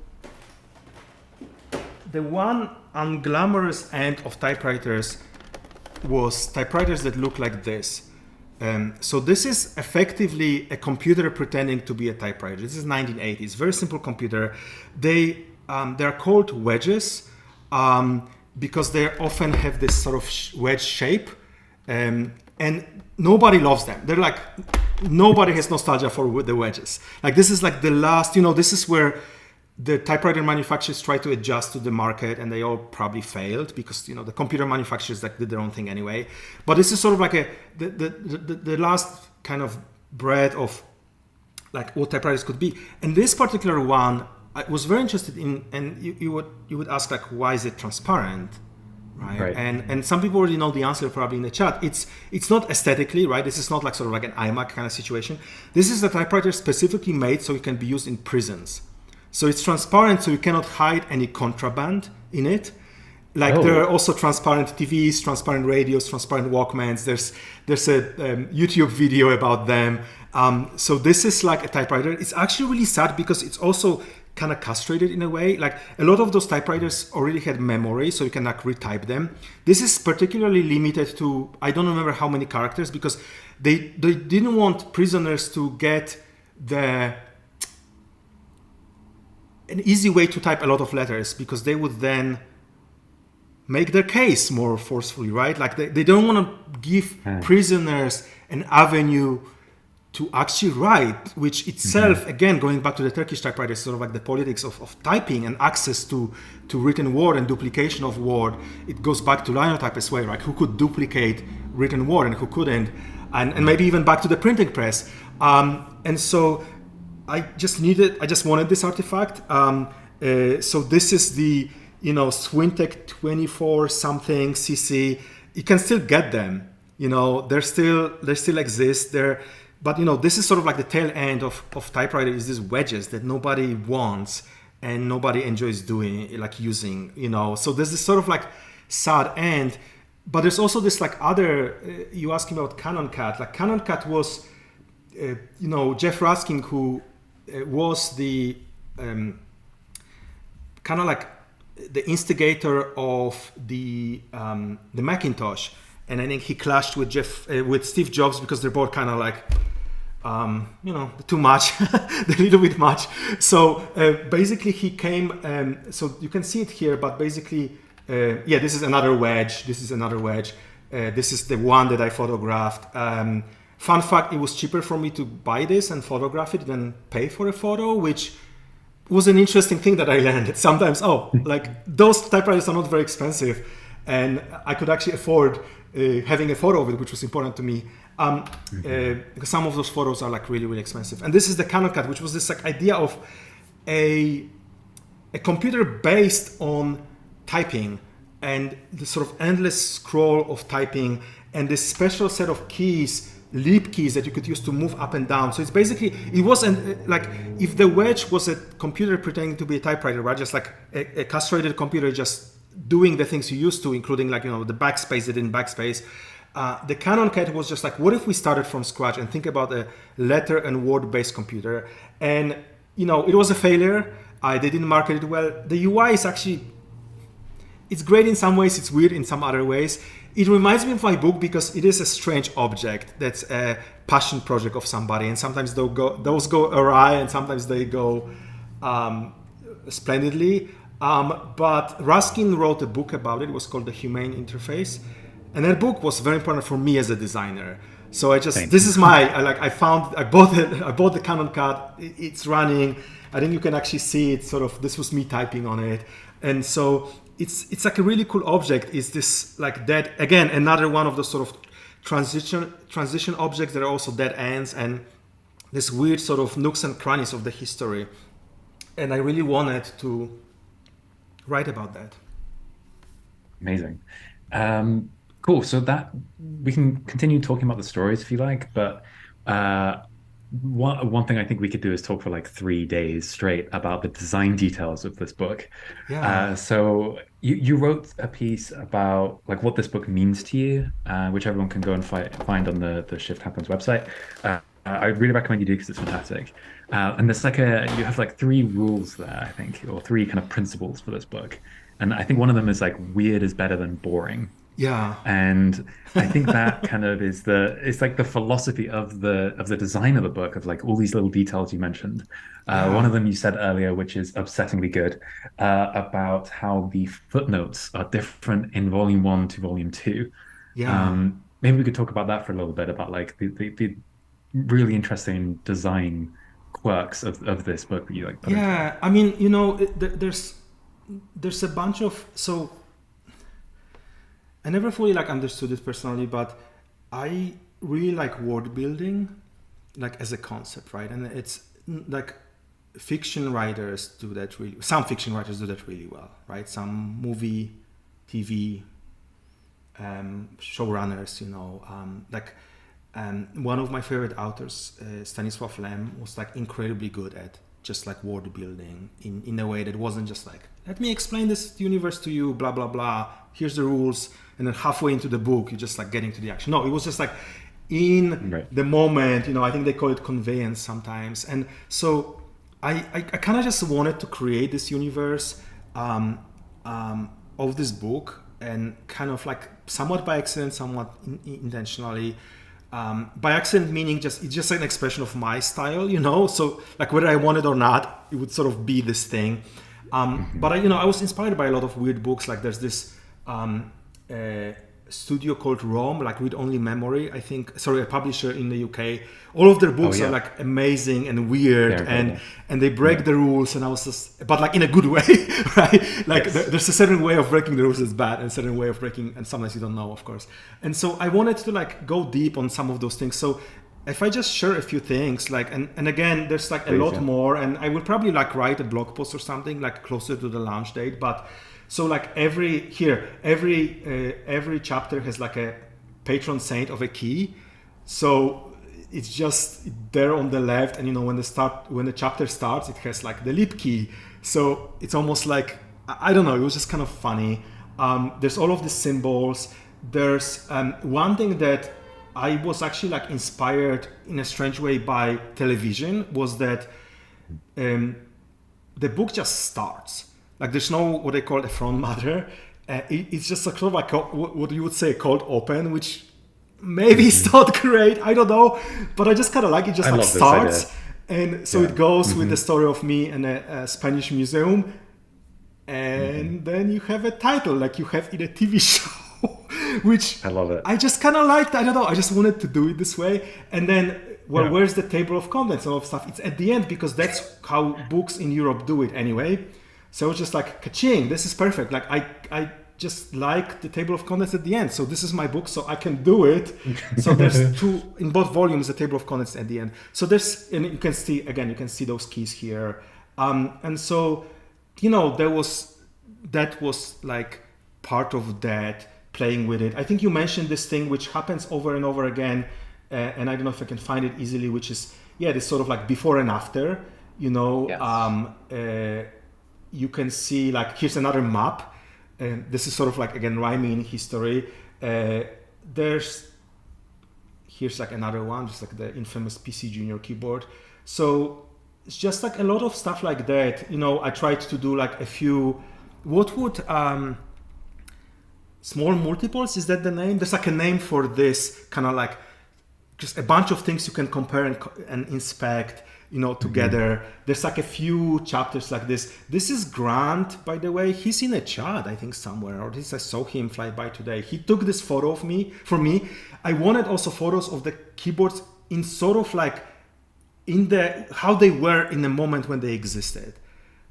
the one unglamorous end of typewriters was typewriters that look like this. So this is effectively a computer pretending to be a typewriter. This is 1980s, very simple computer. They're called wedges because they often have this sort of wedge shape, and nobody loves them. They're like nobody has nostalgia for the wedges. Like this is like the last. This is where the typewriter manufacturers try to adjust to the market and they all probably failed because the computer manufacturers like did their own thing anyway. But this is sort of like the last kind of bread of like what typewriters could be. And this particular one I was very interested in, and you would ask like why is it transparent, right? Right. And some people already know the answer probably in the chat. It's not aesthetically, right? This is not like sort of like an iMac kind of situation. This is a typewriter specifically made so it can be used in prisons. So it's transparent, so you cannot hide any contraband in it. Like there are also transparent TVs, transparent radios, transparent Walkmans. There's a YouTube video about them. So this is like a typewriter. It's actually really sad because it's also kind of castrated in a way. Like a lot of those typewriters already had memory, so you can like retype them. This is particularly limited to I don't remember how many characters because they didn't want prisoners to get an easy way to type a lot of letters because they would then make their case more forcefully, right? Like they don't want to give prisoners an avenue to actually write, which itself, again, going back to the Turkish typewriter, is sort of like the politics of typing and access to written word and duplication of word. It goes back to linotype as well, right? Who could duplicate written word and who couldn't? And maybe even back to the printing press. And so I just wanted this artifact. So this is the, Swintech 24 something CC. You can still get them. They still exist. But this is sort of like the tail end of typewriter is these wedges that nobody wants and nobody enjoys doing, like using. So there's this sort of like sad end. But there's also this like other. You asking about Canon Cat. Like Canon Cat was, Jeff Raskin, who was the kind of like the instigator of the Macintosh, and I think he clashed with with Steve Jobs because they're both kind of like too much, a little bit much. So basically he came. So you can see it here, but basically, this is another wedge. This is the one that I photographed. Fun fact, it was cheaper for me to buy this and photograph it than pay for a photo, which was an interesting thing that I learned. Sometimes, like those typewriters are not very expensive, and I could actually afford having a photo of it, which was important to me, because some of those photos are like really, really expensive. And this is the Canon Cat, which was this like idea of a computer based on typing and the sort of endless scroll of typing and this special set of keys, leap keys that you could use to move up and down. So it's basically, it wasn't like if the wedge was a computer pretending to be a typewriter, right? Just like a castrated computer just doing the things you used to, including like, the backspace that didn't backspace. The Canon Cat was just like, what if we started from scratch and think about a letter and word based computer? And, it was a failure. They didn't market it well. The UI is actually, it's great in some ways, it's weird in some other ways. it reminds me of my book because it is a strange object that's a passion project of somebody, and sometimes those go awry, and sometimes they go splendidly. But Ruskin wrote a book about it. It was called The Humane Interface, and that book was very important for me as a designer. So I bought the Canon card. It's running. I think you can actually see it. Sort of, this was me typing on it, and so it's like a really cool object. Is this like that again? Another one of the sort of transition objects that are also dead ends and this weird sort of nooks and crannies of the history. And I really wanted to write about that. Amazing. Cool. So that we can continue talking about the stories if you like, but one thing I think we could do is talk for like 3 days straight about the design details of this book. Yeah. So you wrote a piece about like what this book means to you, which everyone can go and find on the Shift Happens website. I really recommend you do because it's fantastic. And there's like you have like 3 rules there, I think, or 3 kind of principles for this book. And I think one of them is like weird is better than boring. Yeah. And I think that kind of it's like the philosophy of the design of the book, of like all these little details you mentioned. One of them you said earlier, which is upsettingly good, about how the footnotes are different in volume 1 to volume 2. Yeah. Maybe we could talk about that for a little bit, about like the really interesting design quirks of this book that you like. Yeah, I mean, there's a bunch of, so I never fully like understood it personally, but I really like word building, like as a concept, right? And it's like fiction writers do that really. Some fiction writers do that really well, right? Some movie, TV, showrunners, one of my favorite authors, Stanisław Lem, was like incredibly good at just like word building in a way that wasn't just like, let me explain this universe to you, blah blah blah, here's the rules, and then halfway into the book you're just like getting to the action. No, it was just like in the moment, I think they call it conveyance sometimes. And so I kind of just wanted to create this universe of this book, and kind of like somewhat by accident, somewhat intentionally. By accident meaning it's just an expression of my style, so like whether I want it or not, it would sort of be this thing. But I was inspired by a lot of weird books. Like there's this studio called ROM, like Read Only Memory, I think, a publisher in the UK. All of their books are like amazing and weird, and they break the rules, and I was just, but like in a good way, right? Like there's a certain way of breaking the rules that's bad, and a certain way of breaking, and sometimes you don't know, of course. And so I wanted to like go deep on some of those things. So if I just share a few things, like, and again, there's like a lot more, and I will probably like write a blog post or something like closer to the launch date, but so like every chapter has like a patron saint of a key. So it's just there on the left, and when the chapter starts, it has like the lip key. So it's almost like, I don't know, it was just kind of funny. There's all of the symbols. There's one thing that I was actually like inspired in a strange way by television, was that the book just starts. Like there's no what they call a front matter. It's just sort of like what you would say cold open, which maybe it's not great. I don't know, but I just kind of like it. Just like starts, and so it goes with the story of me and a Spanish museum, and then you have a title like you have in a TV show, which I love it. I just kind of liked. I don't know. I just wanted to do it this way, and then. Well, where's the table of contents and all of stuff? It's at the end, because that's how books in Europe do it anyway. So it's just like, ka-ching, this is perfect. Like I just like the table of contents at the end. So this is my book, so I can do it. So there's 2, in both volumes, the table of contents at the end. So and you can see those keys here. And so, that was like part of that, playing with it. I think you mentioned this thing which happens over and over again. And I don't know if I can find it easily, which is, this sort of like before and after, you can see like, here's another map. And this is sort of like, again, rhyming history. Here's like another one, just like the infamous PC Junior keyboard. So it's just like a lot of stuff like that. I tried to do like a few, what would small multiples. Is that the name? There's like a name for this kind of like just a bunch of things you can compare and inspect, together. There's like a few chapters like this. This is Grant, by the way. He's in a chat, I think, somewhere, or at least I saw him fly by today. He took this photo of me for me. I wanted also photos of the keyboards in sort of like how they were in the moment when they existed,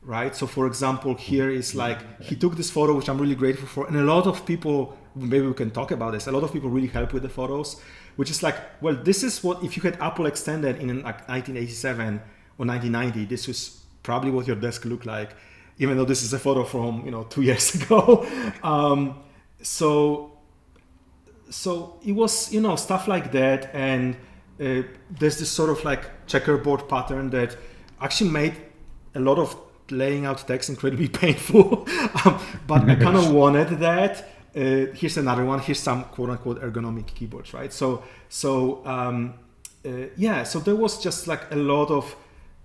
right? So for example, here is like, he took this photo, which I'm really grateful for. And a lot of people, maybe we can talk about this, a lot of people really help with the photos, which is like, well, this is what, if you had Apple Extended in like 1987 or 1990, this was probably what your desk looked like, even though this is a photo from, 2 years ago. So it was, stuff like that. And there's this sort of like checkerboard pattern that actually made a lot of laying out text incredibly painful. But I kind of wanted that. Here's another one. Here's some quote unquote ergonomic keyboards, right? So there was just like a lot of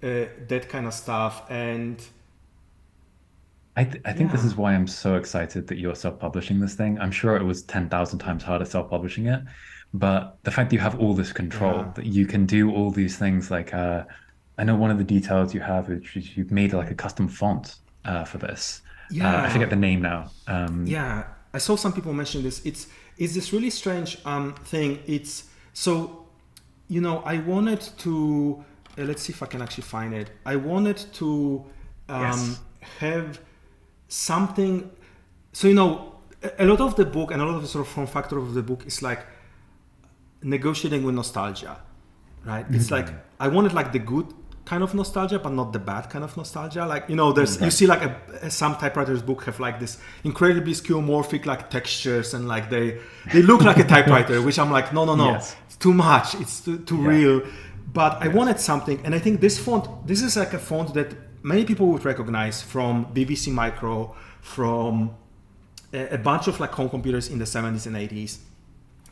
that kind of stuff. And I think this is why I'm so excited that you're self-publishing this thing. I'm sure it was 10,000 times harder self-publishing it, but the fact that you have all this control, that you can do all these things, like I know one of the details you have is you've made like a custom font for this. I forget the name now. I saw some people mention this. It's this really strange thing. It's so, I wanted to, let's see if I can actually find it. I wanted to have something. So, a lot of the book and a lot of the sort of form factor of the book is like negotiating with nostalgia, right? It's like, I wanted like the good kind of nostalgia, but not the bad kind of nostalgia. Like, there's, you see like some typewriters book have like this incredibly skeuomorphic like textures, and like they look like a typewriter, which I'm like, no, yes. It's too much. It's too real. But I wanted something. And I think this font, this is like a font that many people would recognize from BBC Micro, from a bunch of like home computers in the 70s and 80s.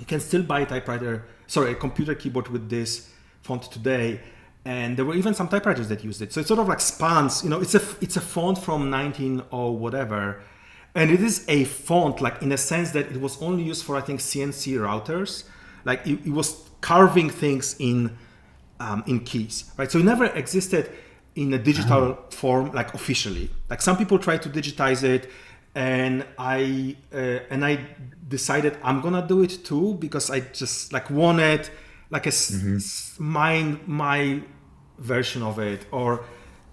You can still buy a computer keyboard with this font today. And there were even some typewriters that used it. So it sort of like spans, it's a font from 1900 whatever. And it is a font, like in a sense that it was only used for, I think, CNC routers. Like it was carving things in keys, right? So it never existed in a digital form, like officially. Like some people try to digitize it, and I decided I'm gonna do it too, because I just like wanted like my version of it, or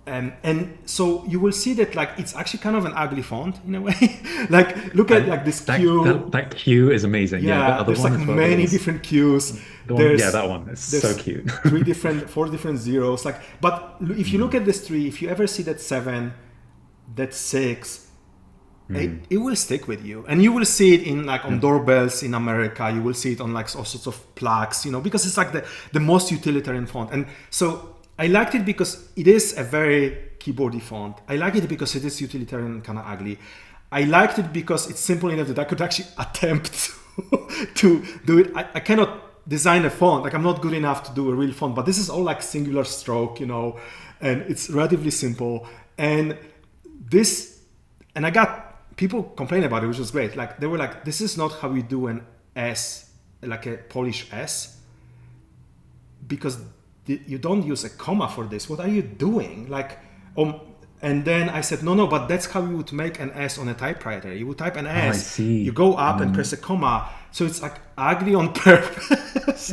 and so you will see that like it's actually kind of an ugly font in a way. Like look at like this Q. That Q is amazing. Yeah, there's like many different Qs. That one is so cute. 4 different zeros. Like, but if you look at this 3, if you ever see that 7, that 6. It will stick with you, and you will see it in like on doorbells in America. You will see it on like all sorts of plaques, because it's like the most utilitarian font. And so I liked it because it is a very keyboardy font. I like it because it is utilitarian and kind of ugly. I liked it because it's simple enough that I could actually attempt to do it. I cannot design a font. Like I'm not good enough to do a real font, but this is all like singular stroke, and it's relatively simple. And I got people complain about it, which was great. Like they were like, this is not how you do an S, like a Polish S, because you don't use a comma for this. What are you doing? Like, and then I said, no, but that's how you would make an S on a typewriter. You would type an S, you go up and press a comma. So it's like ugly on purpose.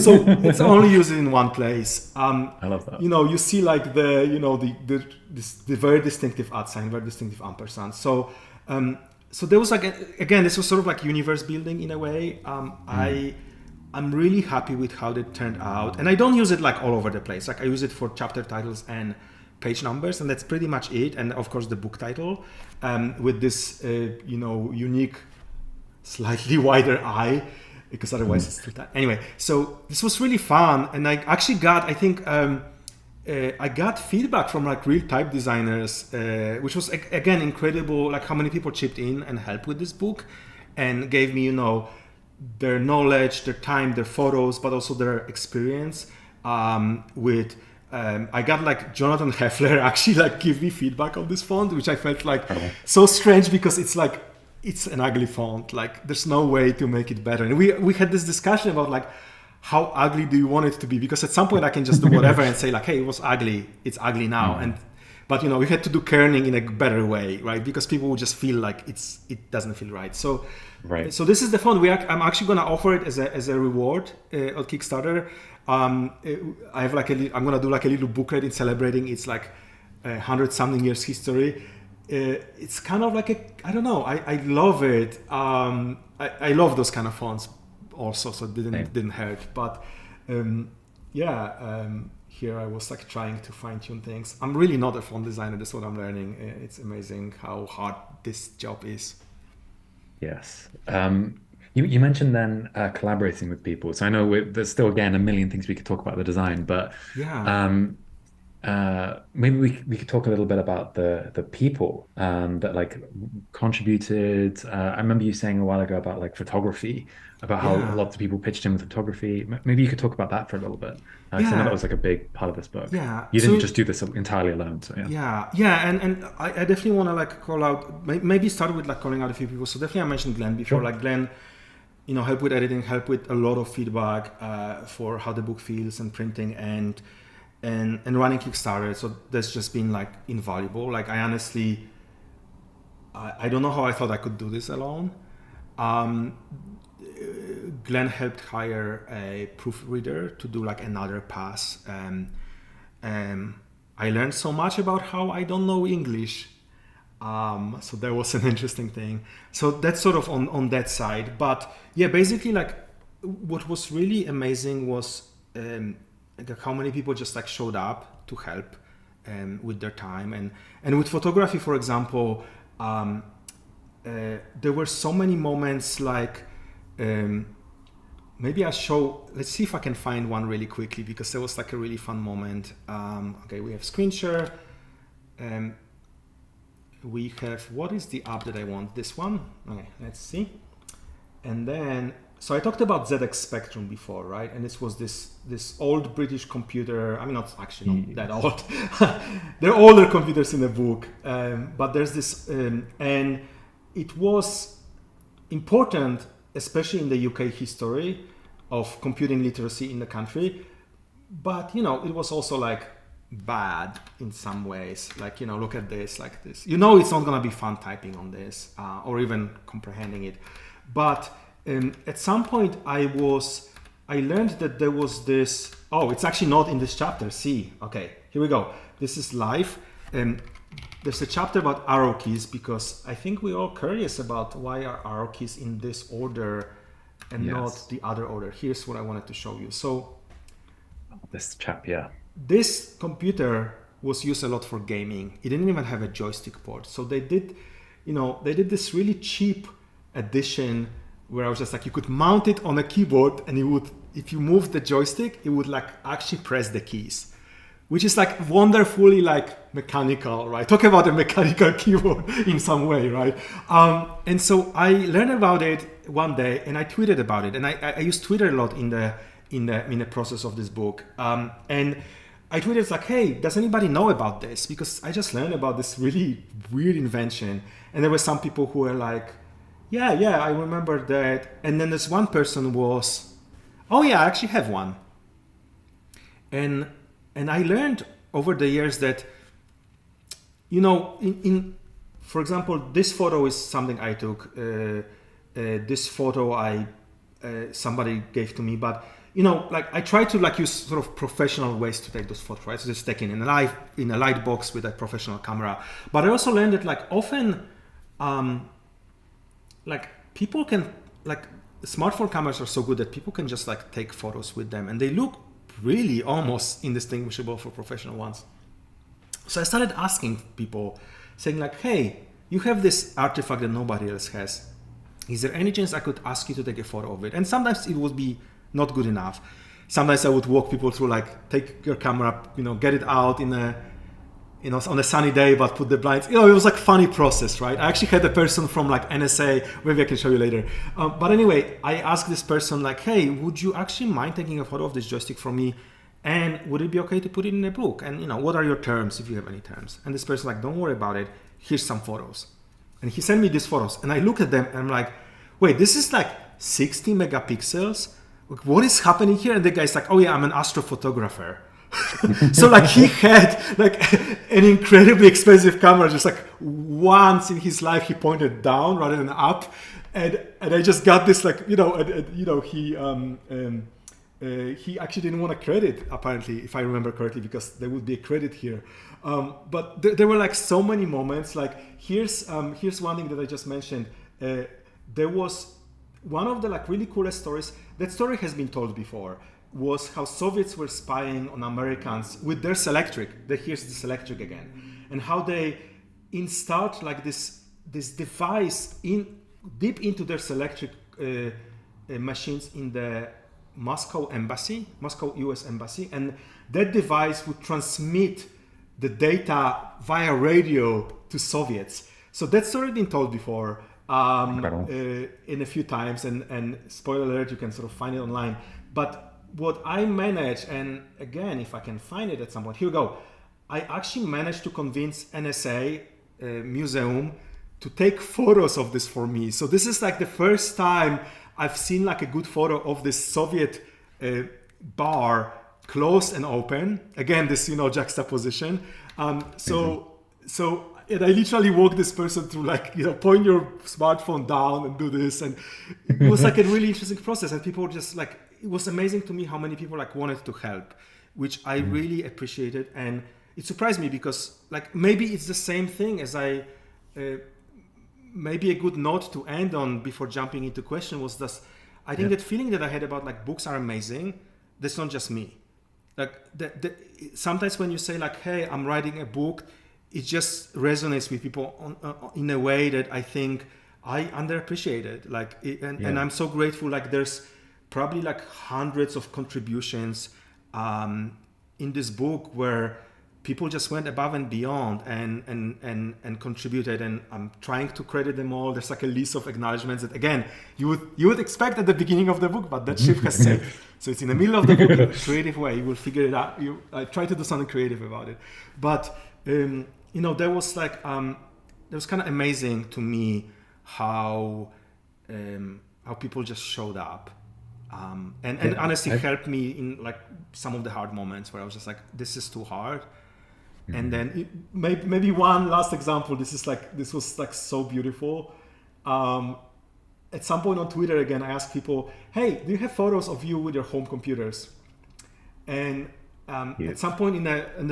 So it's only used in one place. I love that. You see like the very distinctive @ sign, very distinctive ampersand. So there was like, again, this was sort of like universe building in a way. I'm really happy with how they turned out. And I don't use it like all over the place. Like I use it for chapter titles and page numbers, and that's pretty much it. And of course the book title with this, unique, slightly wider eye, because otherwise it's too tight. Anyway, so this was really fun. And I actually got, I think, I got feedback from like real type designers, which was again incredible. Like how many people chipped in and helped with this book, and gave me, their knowledge, their time, their photos, but also their experience. I got like Jonathan Heffler actually like give me feedback on this font, which I felt like so strange, because it's like it's an ugly font. Like there's no way to make it better. And we had this discussion about like, how ugly do you want it to be? Because at some point I can just do whatever and say like, hey, it was ugly. It's ugly now. But we had to do kerning in a better way, right? Because people would just feel like it doesn't feel right. So this is the font. I'm actually going to offer it as a reward on Kickstarter. I have I'm going to do like a little booklet in celebrating its like 100-something years history. It's kind of like I don't know. I love it. I love those kind of fonts also, so it didn't hurt. But here I was like trying to fine tune things. I'm really not a font designer. That's what I'm learning. It's amazing how hard this job is. Yes. You mentioned then collaborating with people. So I know there's still, again, a million things we could talk about the design, but maybe we could talk a little bit about the people that like contributed. I remember you saying a while ago about like photography, about how lots of people pitched in with photography. Maybe you could talk about that for a little bit. I know that was like a big part of this book. Yeah, you didn't just do this entirely alone. So and I definitely want to like call out. Maybe start with like calling out a few people. So definitely I mentioned Glenn before. Sure. Like Glenn, help with editing, help with a lot of feedback for how the book feels and printing and running Kickstarter. So that's just been like invaluable. Like I honestly, I don't know how I thought I could do this alone. Glenn helped hire a proofreader to do like another pass. I learned so much about how I don't know English. So that was an interesting thing. So that's sort of on that side. But yeah, basically like what was really amazing was how many people just like showed up to help with their time. And with photography, for example, there were so many moments like, maybe let's see if I can find one really quickly, because there was like a really fun moment. Okay, we have screen share. We have, what is the app that I want? This one? Okay, let's see. And then, so I talked about ZX Spectrum before, right? And this was this old British computer. I mean, not that old. There are older computers in the book, but there's this, and it was important, especially in the UK history of computing literacy in the country. But, it was also like bad in some ways. Like, look at this, like this. It's not going to be fun typing on this or even comprehending it. But at some point I learned that there was this, it's actually not in this chapter. See, okay, here we go. This is live. There's a chapter about arrow keys, because I think we're all curious about why are arrow keys in this order and not the other order. Here's what I wanted to show you. So this chap, yeah. This computer was used a lot for gaming. It didn't even have a joystick port. So they did this really cheap edition where I was just like, you could mount it on a keyboard and if you moved the joystick, it would like actually press the keys, which is like wonderfully like mechanical, right? Talk about a mechanical keyboard in some way, right? And so I learned about it one day and I tweeted about it. And I used Twitter a lot in the process of this book. And I tweeted like, hey, does anybody know about this? Because I just learned about this really weird invention. And there were some people who were like, yeah, I remember that. And then this one person was, oh yeah, I actually have one. And I learned over the years that, for example, this photo is something I took. This photo somebody gave to me, but like I try to like use sort of professional ways to take those photos, right? So just taking in a light box with a professional camera. But I also learned that like often, like people can, like smartphone cameras are so good that people can just like take photos with them and they look really almost indistinguishable for professional ones. So I started asking people, saying like, hey, you have this artifact that nobody else has. Is there any chance I could ask you to take a photo of it? And sometimes it would be not good enough. Sometimes I would walk people through like, take your camera, get it out on a sunny day, but put the blinds. It was like funny process, right? I actually had a person from like NSA, maybe I can show you later. But anyway, I asked this person like, hey, would you actually mind taking a photo of this joystick for me? And would it be okay to put it in a book? And what are your terms, if you have any terms? And this person like, don't worry about it. Here's some photos. And he sent me these photos, and I look at them, and I'm like, wait, this is like 60 megapixels? Like, what is happening here? And the guy's like, oh yeah, I'm an astrophotographer. So like he had like an incredibly expensive camera, just like once in his life he pointed down rather than up, and I just got this like he actually didn't want a credit apparently, if I remember correctly, because there would be a credit here. But there were like so many moments. Like here's one thing that I just mentioned. There was one of the like really coolest stories. That story has been told before. Was how Soviets were spying on Americans with their Selectric. Here's the Selectric again, and how they installed like this device deep into their Selectric machines in the Moscow U.S. embassy, and that device would transmit the data via radio to Soviets. So that's already been told before in a few times, and spoiler alert, you can sort of find it online. But what I managed, and again, if I can find it at some point, here we go. I actually managed to convince NSA museum to take photos of this for me. So this is like the first time I've seen like a good photo of this Soviet bar closed and open. Again, this juxtaposition. And I literally walked this person through like, point your smartphone down and do this. And it was like a really interesting process. And people were just like, it was amazing to me how many people like wanted to help, which I really appreciated. And it surprised me because like, maybe it's the same thing as maybe a good note to end on before jumping into question was this. I think that feeling that I had about like books are amazing. That's not just me. Like sometimes when you say like, hey, I'm writing a book, it just resonates with people in a way that I think I underappreciated. Like, and I'm so grateful. Like, there's probably like hundreds of contributions in this book where people just went above and beyond and contributed. And I'm trying to credit them all. There's like a list of acknowledgements that, again, you would expect at the beginning of the book, but that ship has sailed. So it's in the middle of the book in a creative way. You will figure it out. I try to do something creative about it, but. There was like it was kind of amazing to me how people just showed up and honestly helped me in like some of the hard moments where I was just like, this is too hard. Mm-hmm. And then maybe one last example. This was like so beautiful. At some point on Twitter again, I asked people, hey, do you have photos of you with your home computers? And at some point at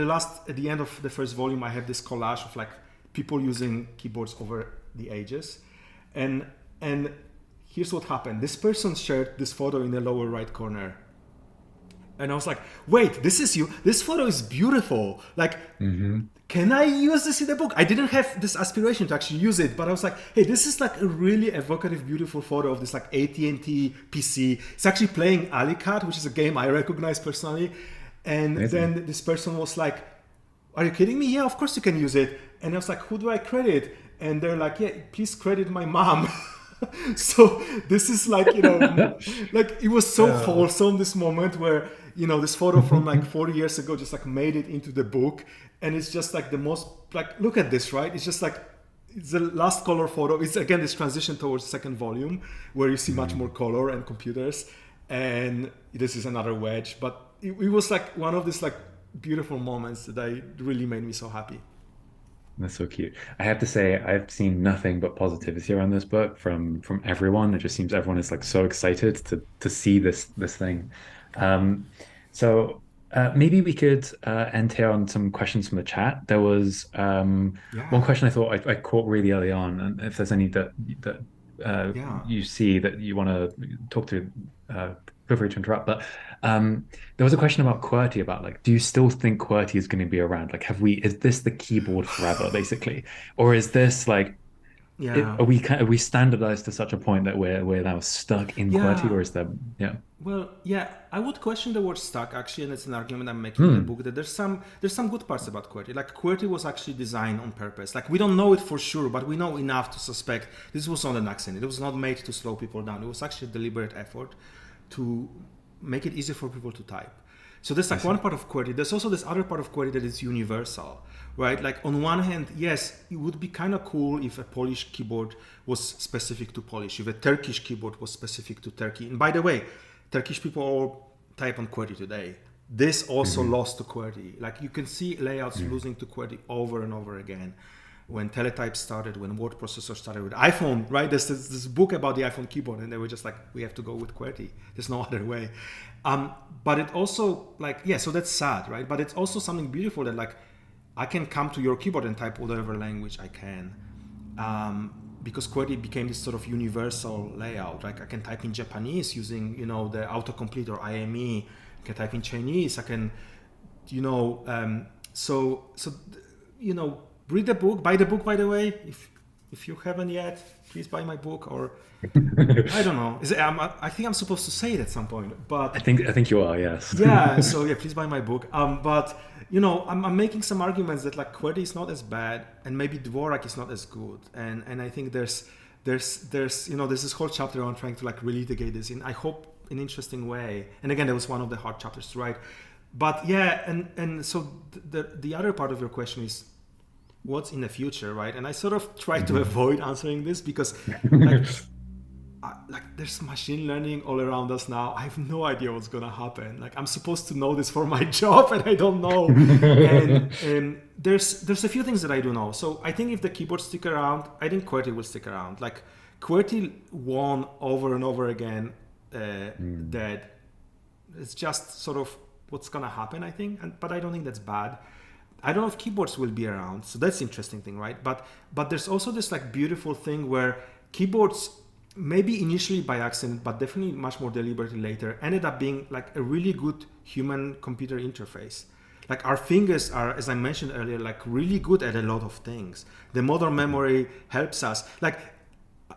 the end of the first volume, I have this collage of like people using keyboards over the ages, and here's what happened. This person shared this photo in the lower right corner, and I was like, wait, this is you. This photo is beautiful. Like, can I use this in the book? I didn't have this aspiration to actually use it, but I was like, hey, this is like a really evocative, beautiful photo of this like AT&T PC. It's actually playing Alicat, which is a game I recognize personally. And Amazing. Then this person was like, are you kidding me? Yeah, of course you can use it. And I was like, who do I credit? And they're like, yeah, please credit my mom. So this is like, like it was so wholesome, this moment where, this photo from like 40 years ago just like made it into the book. And it's just like the most, like, look at this, right? It's just like, it's the last color photo. It's again, this transition towards the second volume where you see much more color and computers. And this is another wedge, but it was like one of these like beautiful moments that really made me so happy. That's so cute. I have to say, I've seen nothing but positivity around this book from everyone. It just seems everyone is like so excited to see this thing. So maybe we could end here on some questions from the chat. There was one question I thought I caught really early on, and if there's any that you see that you want to talk to, feel free to interrupt. But there was a question about QWERTY, about like, do you still think QWERTY is going to be around? Like, is this the keyboard forever, basically, or is this like, are we standardized to such a point that we're now stuck in QWERTY, or is there? Well, I would question the word stuck actually, and it's an argument I'm making in the book that there's some good parts about QWERTY. Like QWERTY was actually designed on purpose. Like we don't know it for sure, but we know enough to suspect this was not an accident. It was not made to slow people down. It was actually a deliberate effort to make it easier for people to type. So there's like one part of QWERTY. There's also this other part of QWERTY that is universal, right? Like on one hand, yes, it would be kind of cool if a Polish keyboard was specific to Polish, if a Turkish keyboard was specific to Turkey. And by the way, Turkish people all type on QWERTY today. This also lost to QWERTY. Like you can see layouts losing to QWERTY over and over again. When teletype started, when word processor started with iPhone, right? There's this book about the iPhone keyboard, and they were just like, we have to go with QWERTY. There's no other way. But it also like, yeah, so that's sad, right? But it's also something beautiful that like, I can come to your keyboard and type whatever language I can. Because QWERTY became this sort of universal layout. Like I can type in Japanese using, you know, the autocomplete or IME. I can type in Chinese. I can, you know, you know, read the book, buy the book, by the way. If you haven't yet, please buy my book. Or I don't know. I think I'm supposed to say it at some point, but I think you are, yes. Yeah. So yeah, please buy my book. But you know, I'm making some arguments that like QWERTY is not as bad, and maybe Dvorak is not as good. And I think there's you know, there's this whole chapter on trying to like relitigate this in, I hope, an interesting way. And again, that was one of the hard chapters to write. But yeah, and so the other part of your question is, what's in the future, right? And I sort of try to avoid answering this because like there's machine learning all around us now. I have no idea what's gonna happen. Like I'm supposed to know this for my job and I don't know. and there's a few things that I do know. So I think if the keyboards stick around, I think QWERTY will stick around. Like QWERTY won over and over again that it's just sort of what's gonna happen, I think. But I don't think that's bad. I don't know if keyboards will be around, so that's the interesting thing, right? But there's also this like beautiful thing where keyboards, maybe initially by accident, but definitely much more deliberately later, ended up being like a really good human-computer interface. Like our fingers are, as I mentioned earlier, like really good at a lot of things. The motor memory helps us. Like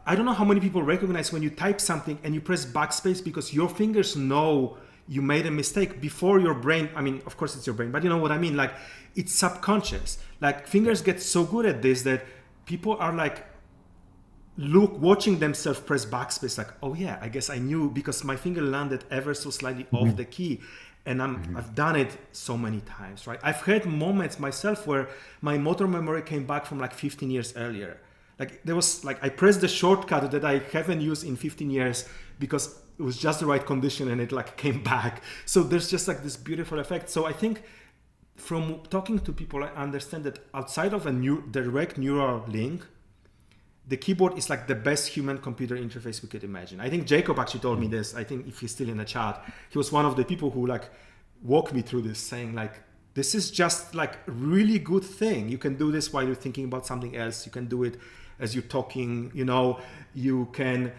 I don't know how many people recognize when you type something and you press backspace because your fingers know you made a mistake before your brain. I mean, of course it's your brain, but you know what I mean? Like it's subconscious. Like fingers get so good at this that people are like watching themselves press backspace like, oh yeah, I guess I knew because my finger landed ever so slightly off the key. And I've done it so many times, right? I've had moments myself where my motor memory came back from like 15 years earlier. Like there was like, I pressed the shortcut that I haven't used in 15 years because it was just the right condition and it like came back. So there's just like this beautiful effect. So I think from talking to people, I understand that outside of a direct neural link, the keyboard is like the best human computer interface we could imagine. I think Jacob actually told me this. I think if he's still in the chat, he was one of the people who like walked me through this, saying like, this is just like a really good thing. You can do this while you're thinking about something else. You can do it as you're talking, you know, you can,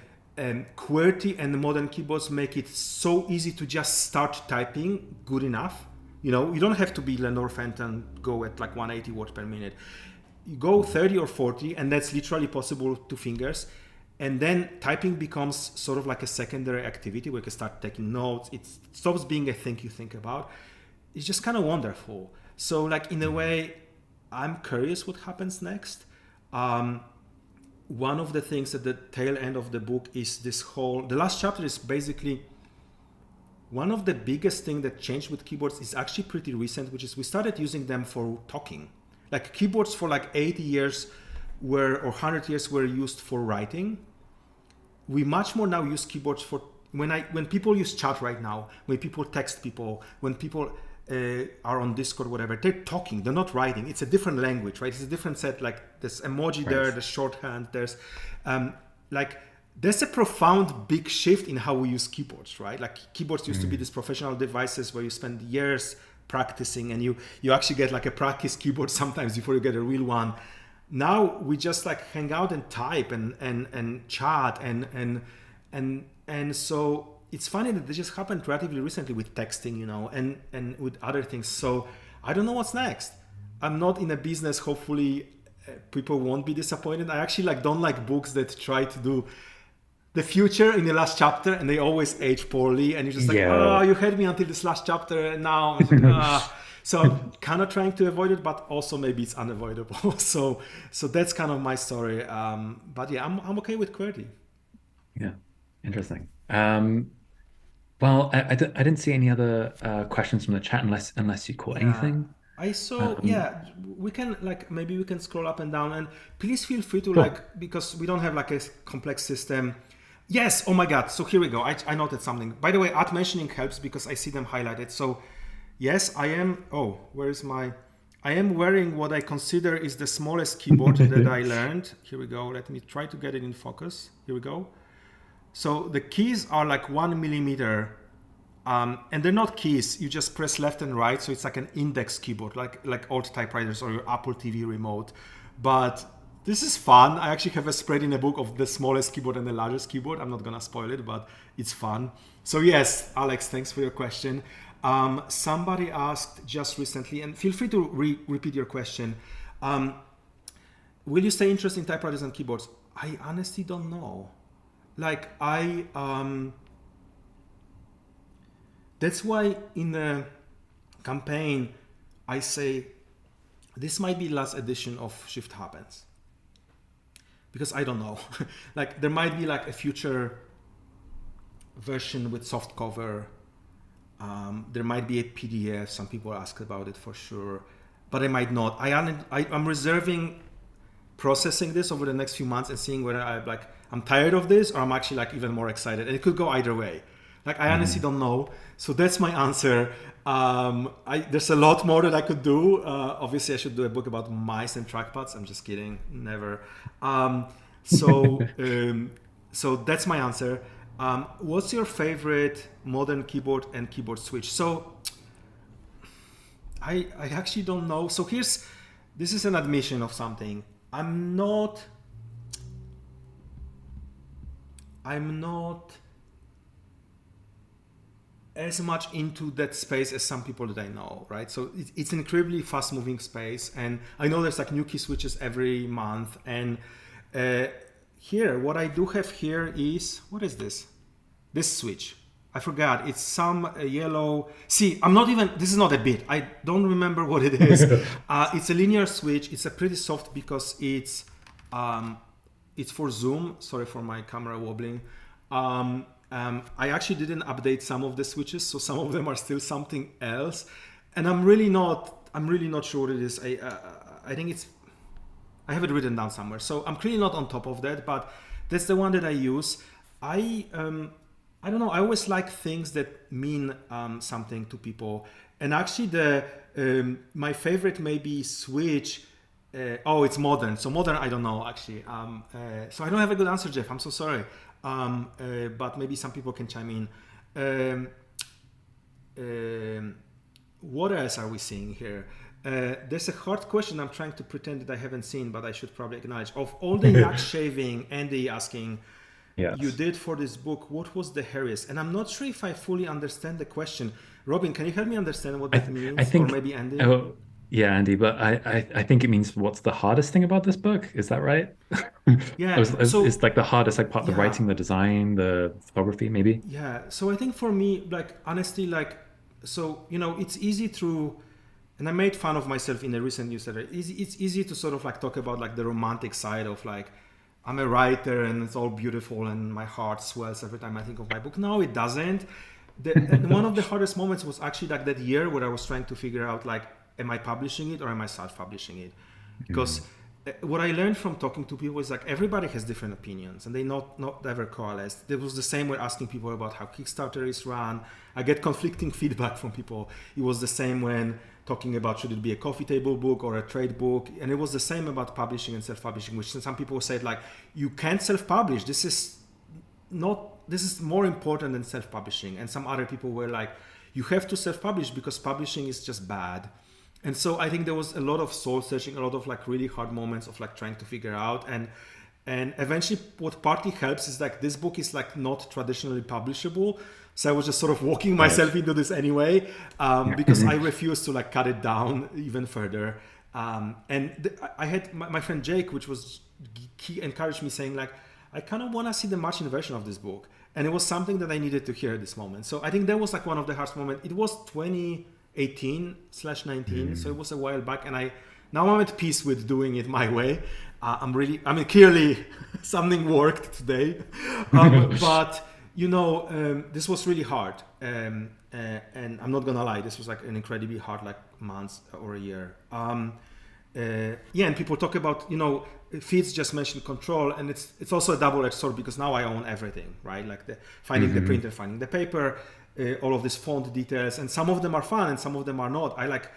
QWERTY and the modern keyboards make it so easy to just start typing good enough. You know, you don't have to be Lenore Fenton, go at like 180 words per minute. You go 30 or 40, and that's literally possible to fingers. And then typing becomes sort of like a secondary activity where you can start taking notes. It stops being a thing you think about. It's just kind of wonderful. So like in a way, I'm curious what happens next. One of the things at the tail end of the book is this the last chapter is basically one of the biggest things that changed with keyboards is actually pretty recent, which is we started using them for talking. Like keyboards for like 80 years or 100 years were used for writing. We much more now use keyboards for, when people use chat right now, when people text people, when people are on Discord, whatever, they're talking, they're not writing. It's a different language, right? It's a different set, like there's emoji there, there's shorthand, there's there's a profound big shift in how we use keyboards, right? Like keyboards used to be these professional devices where you spend years practicing and you actually get like a practice keyboard sometimes before you get a real one. Now we just like hang out and type and chat and so it's funny that this just happened relatively recently with texting, you know, and with other things. So I don't know what's next. I'm not in a business. Hopefully people won't be disappointed. I actually like don't like books that try to do the future in the last chapter and they always age poorly. And you're just like, oh, you had me until this last chapter. And now I'm like, So I'm kind of trying to avoid it, but also maybe it's unavoidable. So that's kind of my story. But yeah, I'm okay with QWERTY. Yeah, interesting. Well, I didn't see any other questions from the chat unless you caught Yeah, anything. I saw. Um, Yeah, we can like maybe we can scroll up and down, and please feel free to sure. like because we don't have like a complex system. Yes. Oh my God. So here we go. I noted something. By the way, art mentioning helps because I see them highlighted. So yes, I am. Oh, where is my? I am wearing what I consider is the smallest keyboard that I learned. Here we go. Let me try to get it in focus. Here we go. So the keys are like 1 millimeter, and they're not keys. You just press left and right, so it's like an index keyboard, like old typewriters or your Apple TV remote. But this is fun. I actually have a spread in a book of the smallest keyboard and the largest keyboard. I'm not gonna spoil it, but it's fun. So yes, Alex, thanks for your question. Somebody asked just recently, and feel free to repeat your question. Will you stay interested in typewriters and keyboards? I honestly don't know. Like that's why in the campaign I say this might be last edition of Shift Happens, because I don't know. Like there might be like a future version with soft cover. There might be a PDF. Some people ask about it for sure, but I might not. I'm reserving processing this over the next few months and seeing whether I'm tired of this or I'm actually like even more excited. And it could go either way. Like I honestly don't know. So that's my answer. There's a lot more that I could do. Obviously, I should do a book about mice and trackpads. I'm just kidding. Never. So that's my answer. What's your favorite modern keyboard and keyboard switch? So I actually don't know. So this is an admission of something. I'm not as much into that space as some people that I know, right? So it's an incredibly fast-moving space, and I know there's like new key switches every month. And here, what I do have here is, what is this? This switch. I forgot. It's some yellow. See, this is not a bit. I don't remember what it is. It's a linear switch. It's a pretty soft because it's for zoom. Sorry for my camera wobbling. I actually didn't update some of the switches, so some of them are still something else. And I'm really not sure what it is. I think I have it written down somewhere. So I'm clearly not on top of that, but that's the one that I use. I don't know. I always like things that mean something to people. And actually, my favorite maybe switch. It's modern. So modern, I don't know actually. So I don't have a good answer, Jeff. I'm so sorry. But maybe some people can chime in. What else are we seeing here? There's a hard question I'm trying to pretend that I haven't seen, but I should probably acknowledge. Of all the yak shaving, Andy asking, Yes. you did for this book, what was the hairiest? And I'm not sure if I fully understand the question. Robin, can you help me understand what that means? I think, or maybe Andy? oh, yeah, Andy, but I think it means what's the hardest thing about this book? Is that right? Yeah. It's like the hardest like part, the Yeah. writing, the design, the photography, maybe. Yeah. So I think for me, like honestly, it's easy and I made fun of myself in a recent newsletter. It's easy to sort of like talk about like the romantic side of like, I'm a writer and it's all beautiful and my heart swells every time I think of my book. No, it doesn't. One of the hardest moments was actually like that year where I was trying to figure out like, am I publishing it or am I self-publishing it? Because what I learned from talking to people is like everybody has different opinions and they not ever coalesce. It was the same when asking people about how Kickstarter is run. I get conflicting feedback from people. It was the same when talking about should it be a coffee table book or a trade book, and it was the same about publishing and self-publishing, which some people said like you can't self-publish. This is more important than self-publishing, and some other people were like you have to self-publish because publishing is just bad. And so I think there was a lot of soul searching, a lot of like really hard moments of like trying to figure out, and eventually what partly helps is like this book is like not traditionally publishable. So I was just sort of walking myself into this anyway, because I refused to like cut it down even further. I had my friend Jake, he encouraged me saying like, I kind of want to see the Martian version of this book. And it was something that I needed to hear at this moment. So I think that was like one of the hardest moments. It was 2018/19, so it was a while back. And now I'm at peace with doing it my way. Clearly something worked today. But This was really hard, and I'm not gonna lie, this was like an incredibly hard like months or a year. And people talk about, Fitz just mentioned control, and it's also a double-edged sword because now I own everything, right? Like finding the printer, finding the paper, all of these font details, and some of them are fun and some of them are not. I like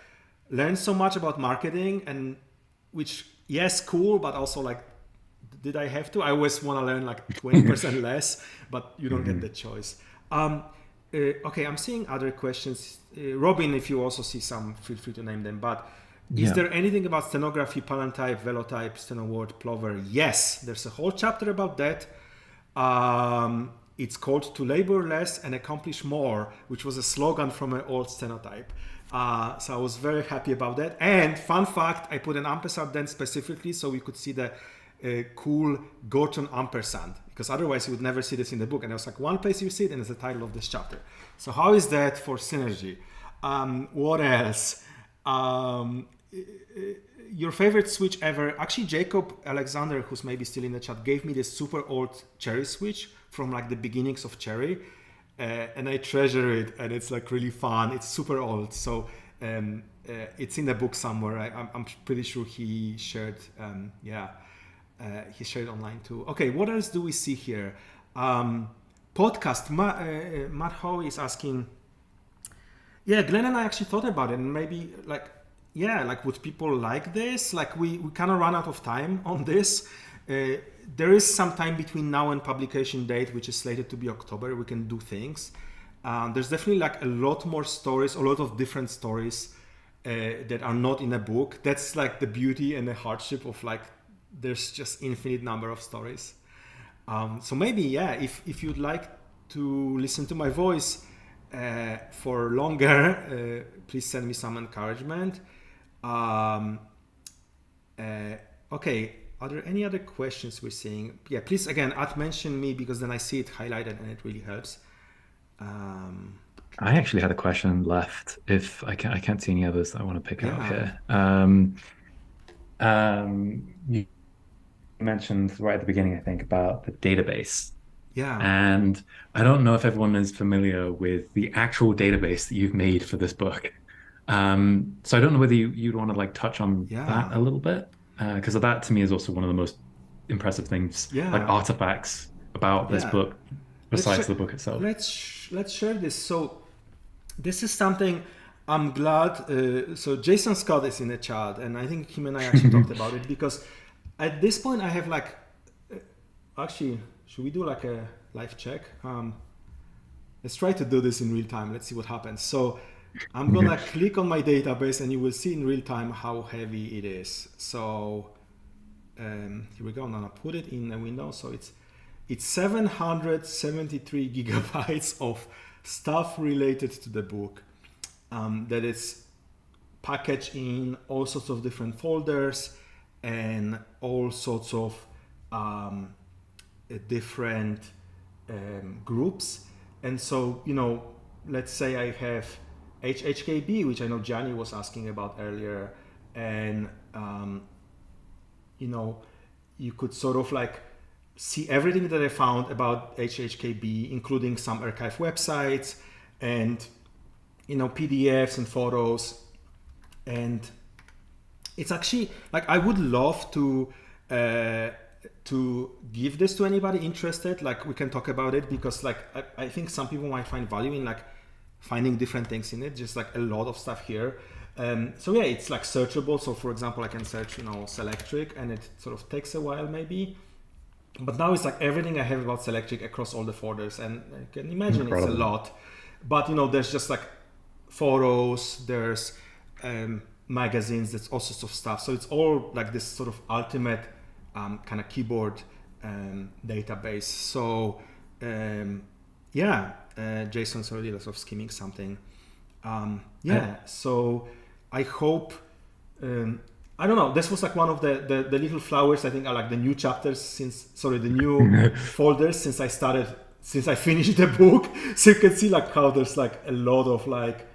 learned so much about marketing, and which, yes, cool, but also like, did I have to? I always want to learn like 20% less, but you don't get the choice. Okay, I'm seeing other questions. Robin, if you also see some, feel free to name them. But is there anything about stenography, palantype, velotype, stenoword, plover? Yes, there's a whole chapter about that. It's called To Labor Less and Accomplish More, which was a slogan from an old stenotype. So I was very happy about that. And fun fact, I put an ampersand then specifically so we could see the cool Gorton ampersand, because otherwise you would never see this in the book. And I was like, one place you see it, and it's the title of this chapter. So how is that for synergy? What else? Your favorite switch ever? Actually, Jacob Alexander, who's maybe still in the chat, gave me this super old Cherry switch from like the beginnings of Cherry, and I treasure it, and it's like really fun. It's super old, so it's in the book somewhere. I'm pretty sure he shared. He shared online too. Okay, what else do we see here? Podcast. Matt Howe is asking. Yeah, Glenn and I actually thought about it, and maybe would people like this? Like we kind of run out of time on this. There is some time between now and publication date, which is slated to be October. We can do things. There's definitely like a lot more stories, a lot of different stories that are not in a book. That's like the beauty and the hardship of like, there's just infinite number of stories. So maybe, if you'd like to listen to my voice for longer, please send me some encouragement. Okay, are there any other questions we're seeing? Yeah, please again, mention me, because then I see it highlighted and it really helps. I actually had a question left. If I can't see any others that I want to pick out here. You mentioned right at the beginning, I think, about the database. Yeah. And I don't know if everyone is familiar with the actual database that you've made for this book. So I don't know whether you'd want to like touch on that a little bit, because that to me is also one of the most impressive things, like artifacts about this book, besides the book itself. Let's share this. So this is something I'm glad. So Jason Scott is in the chat, and I think him and I actually talked about it, because at this point I have like, actually, should we do like a live check? Let's try to do this in real time. Let's see what happens. So I'm gonna click on my database, and you will see in real time how heavy it is. So here we go. I'm gonna put it in a window. So it's 773 gigabytes of stuff related to the book that is packaged in all sorts of different folders and all sorts of different groups. And so, let's say I have HHKB, which I know Gianni was asking about earlier, and you could sort of like see everything that I found about HHKB, including some archive websites and PDFs and photos. And it's actually like, I would love to give this to anybody interested. Like, we can talk about it, because like I think some people might find value in like finding different things in it, just like a lot of stuff here. So yeah, it's like searchable. So for example, I can search Selectric, and it sort of takes a while maybe, but now it's like everything I have about Selectric across all the folders, and I can imagine Incredible. It's a lot. But there's just like photos, there's magazines, there's all sorts of stuff. So it's all like this sort of ultimate kind of keyboard database. So Jason's already sort of skimming something. So I hope, I don't know, this was like one of the little flowers, I think, are like the new chapters the new folders since I finished the book. So you can see like how there's like a lot of like,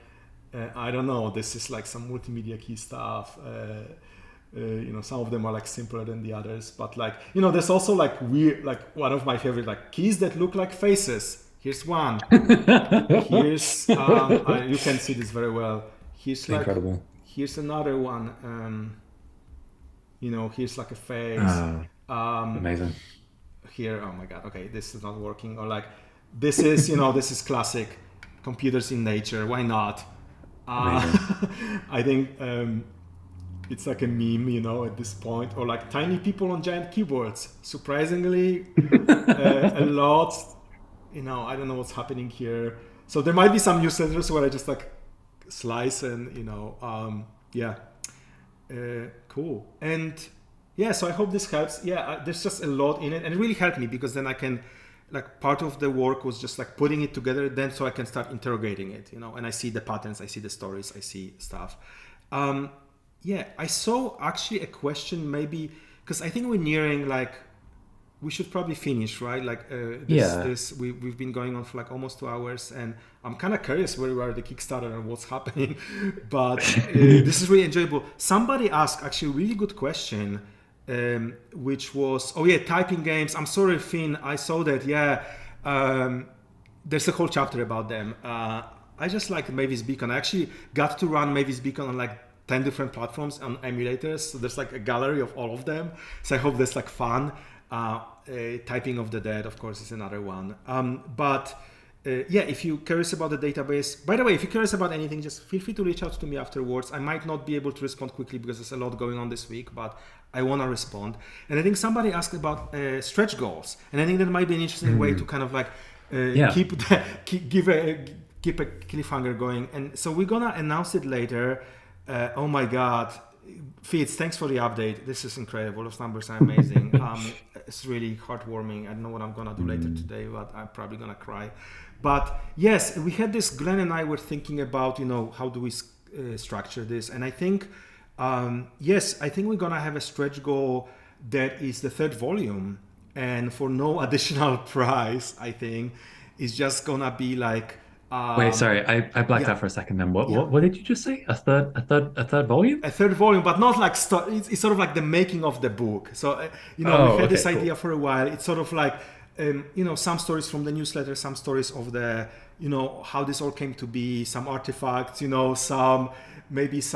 I don't know, this is like some multimedia key stuff. Some of them are like simpler than the others, but like, there's also like weird, like one of my favorite like keys that look like faces Here's one. Here's you can see this very well. Here's like Incredible. here's another one. Here's like a face. Amazing. Here, oh my god, okay, this is not working. Or like this is this is classic computers in nature. Why not? I think it's like a meme, at this point. Or like tiny people on giant keyboards. Surprisingly, a lot. I don't know what's happening here. So there might be some newsletters where I just like slice and cool. And yeah, so I hope this helps. Yeah, there's just a lot in it, and it really helped me because then I can, like, part of the work was just like putting it together, then so I can start interrogating it, and I see the patterns, I see the stories, I see stuff. I saw actually a question, maybe because I think we're nearing, like, we should probably finish, right? Like we've been going on for like almost 2 hours, and I'm kind of curious where we are at the Kickstarter and what's happening, but this is really enjoyable. Somebody asked actually a really good question, which was, typing games. I'm sorry, Finn, I saw that. There's a whole chapter about them. I just like Mavis Beacon. I actually got to run Mavis Beacon on like 10 different platforms on emulators, so there's like a gallery of all of them, so I hope that's like fun. Typing of the Dead, of course, is another one. If you're curious about the database, by the way, if you're curious about anything, just feel free to reach out to me afterwards. I might not be able to respond quickly because there's a lot going on this week, but I want to respond. And I think somebody asked about stretch goals, and I think that might be an interesting way to kind of like keep a cliffhanger going. And so we're gonna announce it later. Oh my God. Fitz, thanks for the update. This is incredible. Those numbers are amazing. It's really heartwarming. I don't know what I'm gonna do later today, but I'm probably gonna cry. But yes, we had this. Glenn and I were thinking about, how do we structure this, and I think, I think we're gonna have a stretch goal that is the 3rd volume, and for no additional price, I think, it's just gonna be like. Wait, sorry, I blacked out for a second. Then what did you just say? A third volume? A 3rd volume, but not like it's sort of like the making of the book. So we had this idea for a while. It's sort of like some stories from the newsletter, some stories of the how this all came to be, some artifacts, some it's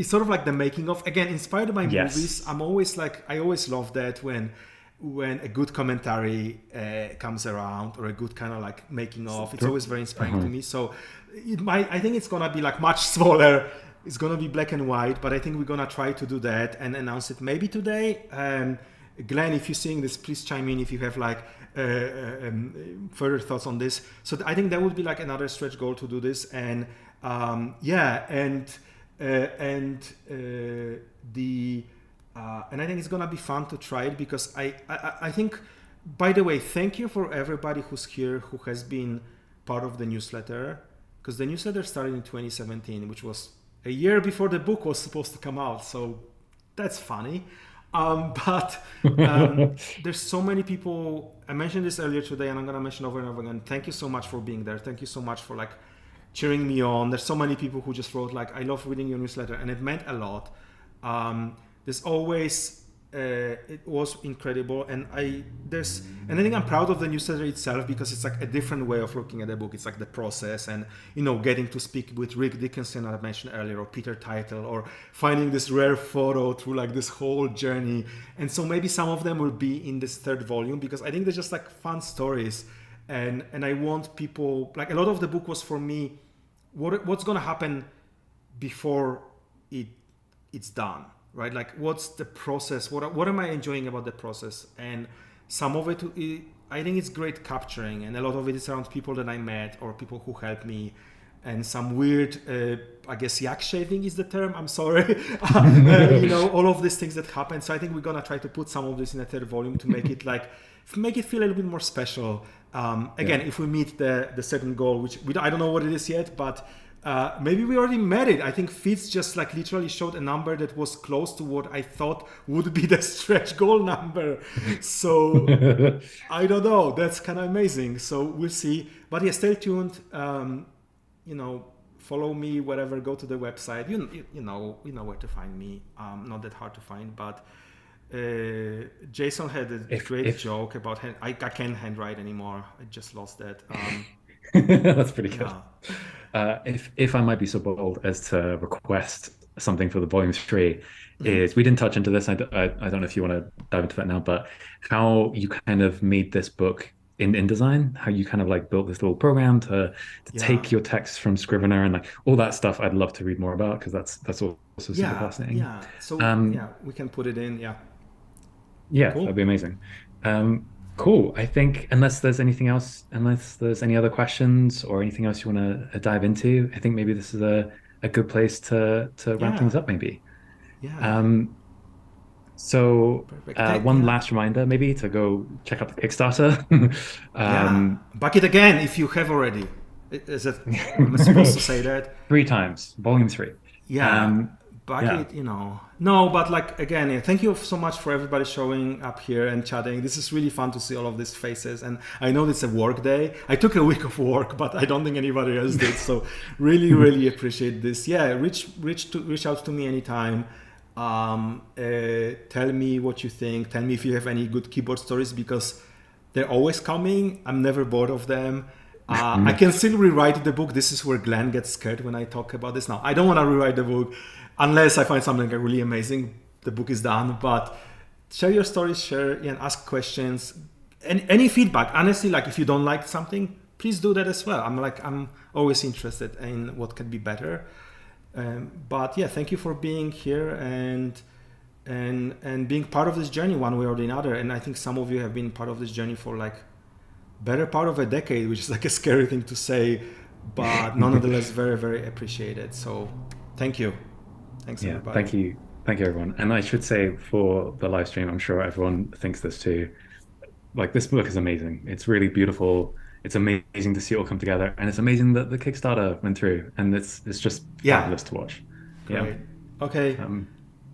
sort of like the making of, again, inspired by movies. I always love that when a good commentary comes around, or a good kind of like making of. It's always very inspiring to me. So I think it's gonna be like much smaller. It's gonna be black and white, but I think we're gonna try to do that and announce it maybe today. Glenn, if you're seeing this, please chime in if you have like further thoughts on this. So I think that would be like another stretch goal to do this. And and I think it's gonna be fun to try it, because I think, by the way, thank you for everybody who's here who has been part of the newsletter, because the newsletter started in 2017, which was a year before the book was supposed to come out. So that's funny. But there's so many people. I mentioned this earlier today, and I'm gonna mention over and over again. Thank you so much for being there. Thank you so much for like cheering me on. There's so many people who just wrote like, I love reading your newsletter, and it meant a lot. There's always it was incredible, and I think I'm proud of the newsletter itself, because it's like a different way of looking at the book. It's like the process, and getting to speak with Rick Dickinson I mentioned earlier, or Peter Title, or finding this rare photo through like this whole journey. And so maybe some of them will be in this 3rd volume, because I think they're just like fun stories, and I want people, like, a lot of the book was for me, what's gonna happen before it's done. Right, like what's the process? What am I enjoying about the process? And some of it, I think it's great capturing, and a lot of it is around people that I met or people who helped me, and some weird, I guess yak shaving is the term. I'm sorry, all of these things that happen. So I think we're gonna try to put some of this in a 3rd volume to make it feel a little bit more special. If we meet the 2nd goal, which I don't know what it is yet, but. Maybe we already met it. I think Fitz just like literally showed a number that was close to what I thought would be the stretch goal number. So I don't know. That's kind of amazing. So we'll see. But yeah, stay tuned. Follow me wherever. Go to the website. You know where to find me. Not that hard to find, but Jason had a If- great if- joke about I can't handwrite anymore. I just lost that. That's pretty good. Yeah. If I might be so bold as to request something for the volume 3, is we didn't touch into this. I don't know if you want to dive into that now, but how you kind of made this book in InDesign, how you kind of like built this little program to Yeah. take your text from Scrivener and like all that stuff. I'd love to read more about because that's also super fascinating. Yeah. So we can put it in. Yeah. Yeah, Cool. that'd be amazing. Cool. I think unless there's anything else, unless there's any other questions or anything else you want to dive into, I think maybe this is a good place to wrap Yeah. things up, maybe. Yeah. So Perfect. one Yeah. last reminder, maybe to go check out the Kickstarter. Yeah. Back it again if you have already. Is it? Am I supposed to say that? 3 times, volume 3. Yeah. Back yeah. it, No, but like again, thank you so much for everybody showing up here and chatting. This is really fun to see all of these faces, and I know it's a work day. I took a week of work, but I don't think anybody else did. So really, really appreciate this. Yeah, reach out to me anytime. Tell me what you think. Tell me if you have any good keyboard stories because they're always coming. I'm never bored of them. I can still rewrite the book. This is where Glenn gets scared when I talk about this. Now, I don't want to rewrite the book unless I find something really amazing. The book is done, but share your stories, share and ask questions. And any feedback, honestly, like if you don't like something, please do that as well. I'm always interested in what can be better. But yeah, thank you for being here and being part of this journey one way or the other. And I think some of you have been part of this journey for like better part of a decade, which is like a scary thing to say, but nonetheless very, very appreciated. So thank you. Thanks everybody. Thank you everyone. And I should say for the live stream, I'm sure everyone thinks this too. Like this book is amazing. It's really beautiful. It's amazing to see it all come together, and it's amazing that the Kickstarter went through, and it's just fabulous to watch. Great. Yeah. Okay.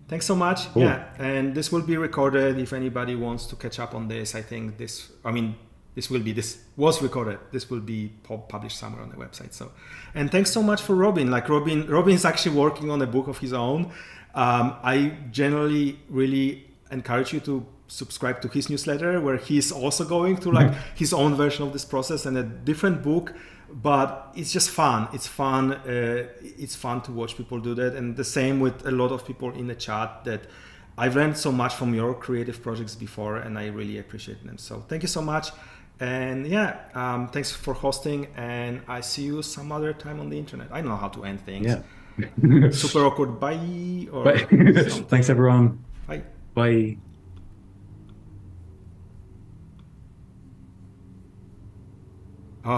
Thanks so much. Cool. Yeah, and this will be recorded if anybody wants to catch up on this. I think this was recorded. This will be published somewhere on the website. So, and thanks so much for Robin. Like Robin's actually working on a book of his own. I generally really encourage you to subscribe to his newsletter where he's also going through like his own version of this process and a different book, but it's just fun. It's fun to watch people do that. And the same with a lot of people in the chat that I've learned so much from your creative projects before, and I really appreciate them. So thank you so much. And yeah, thanks for hosting, and I see you some other time on the internet. I don't know how to end things. Yeah. Super awkward. Bye. Or Bye. Thanks everyone. Bye. Bye.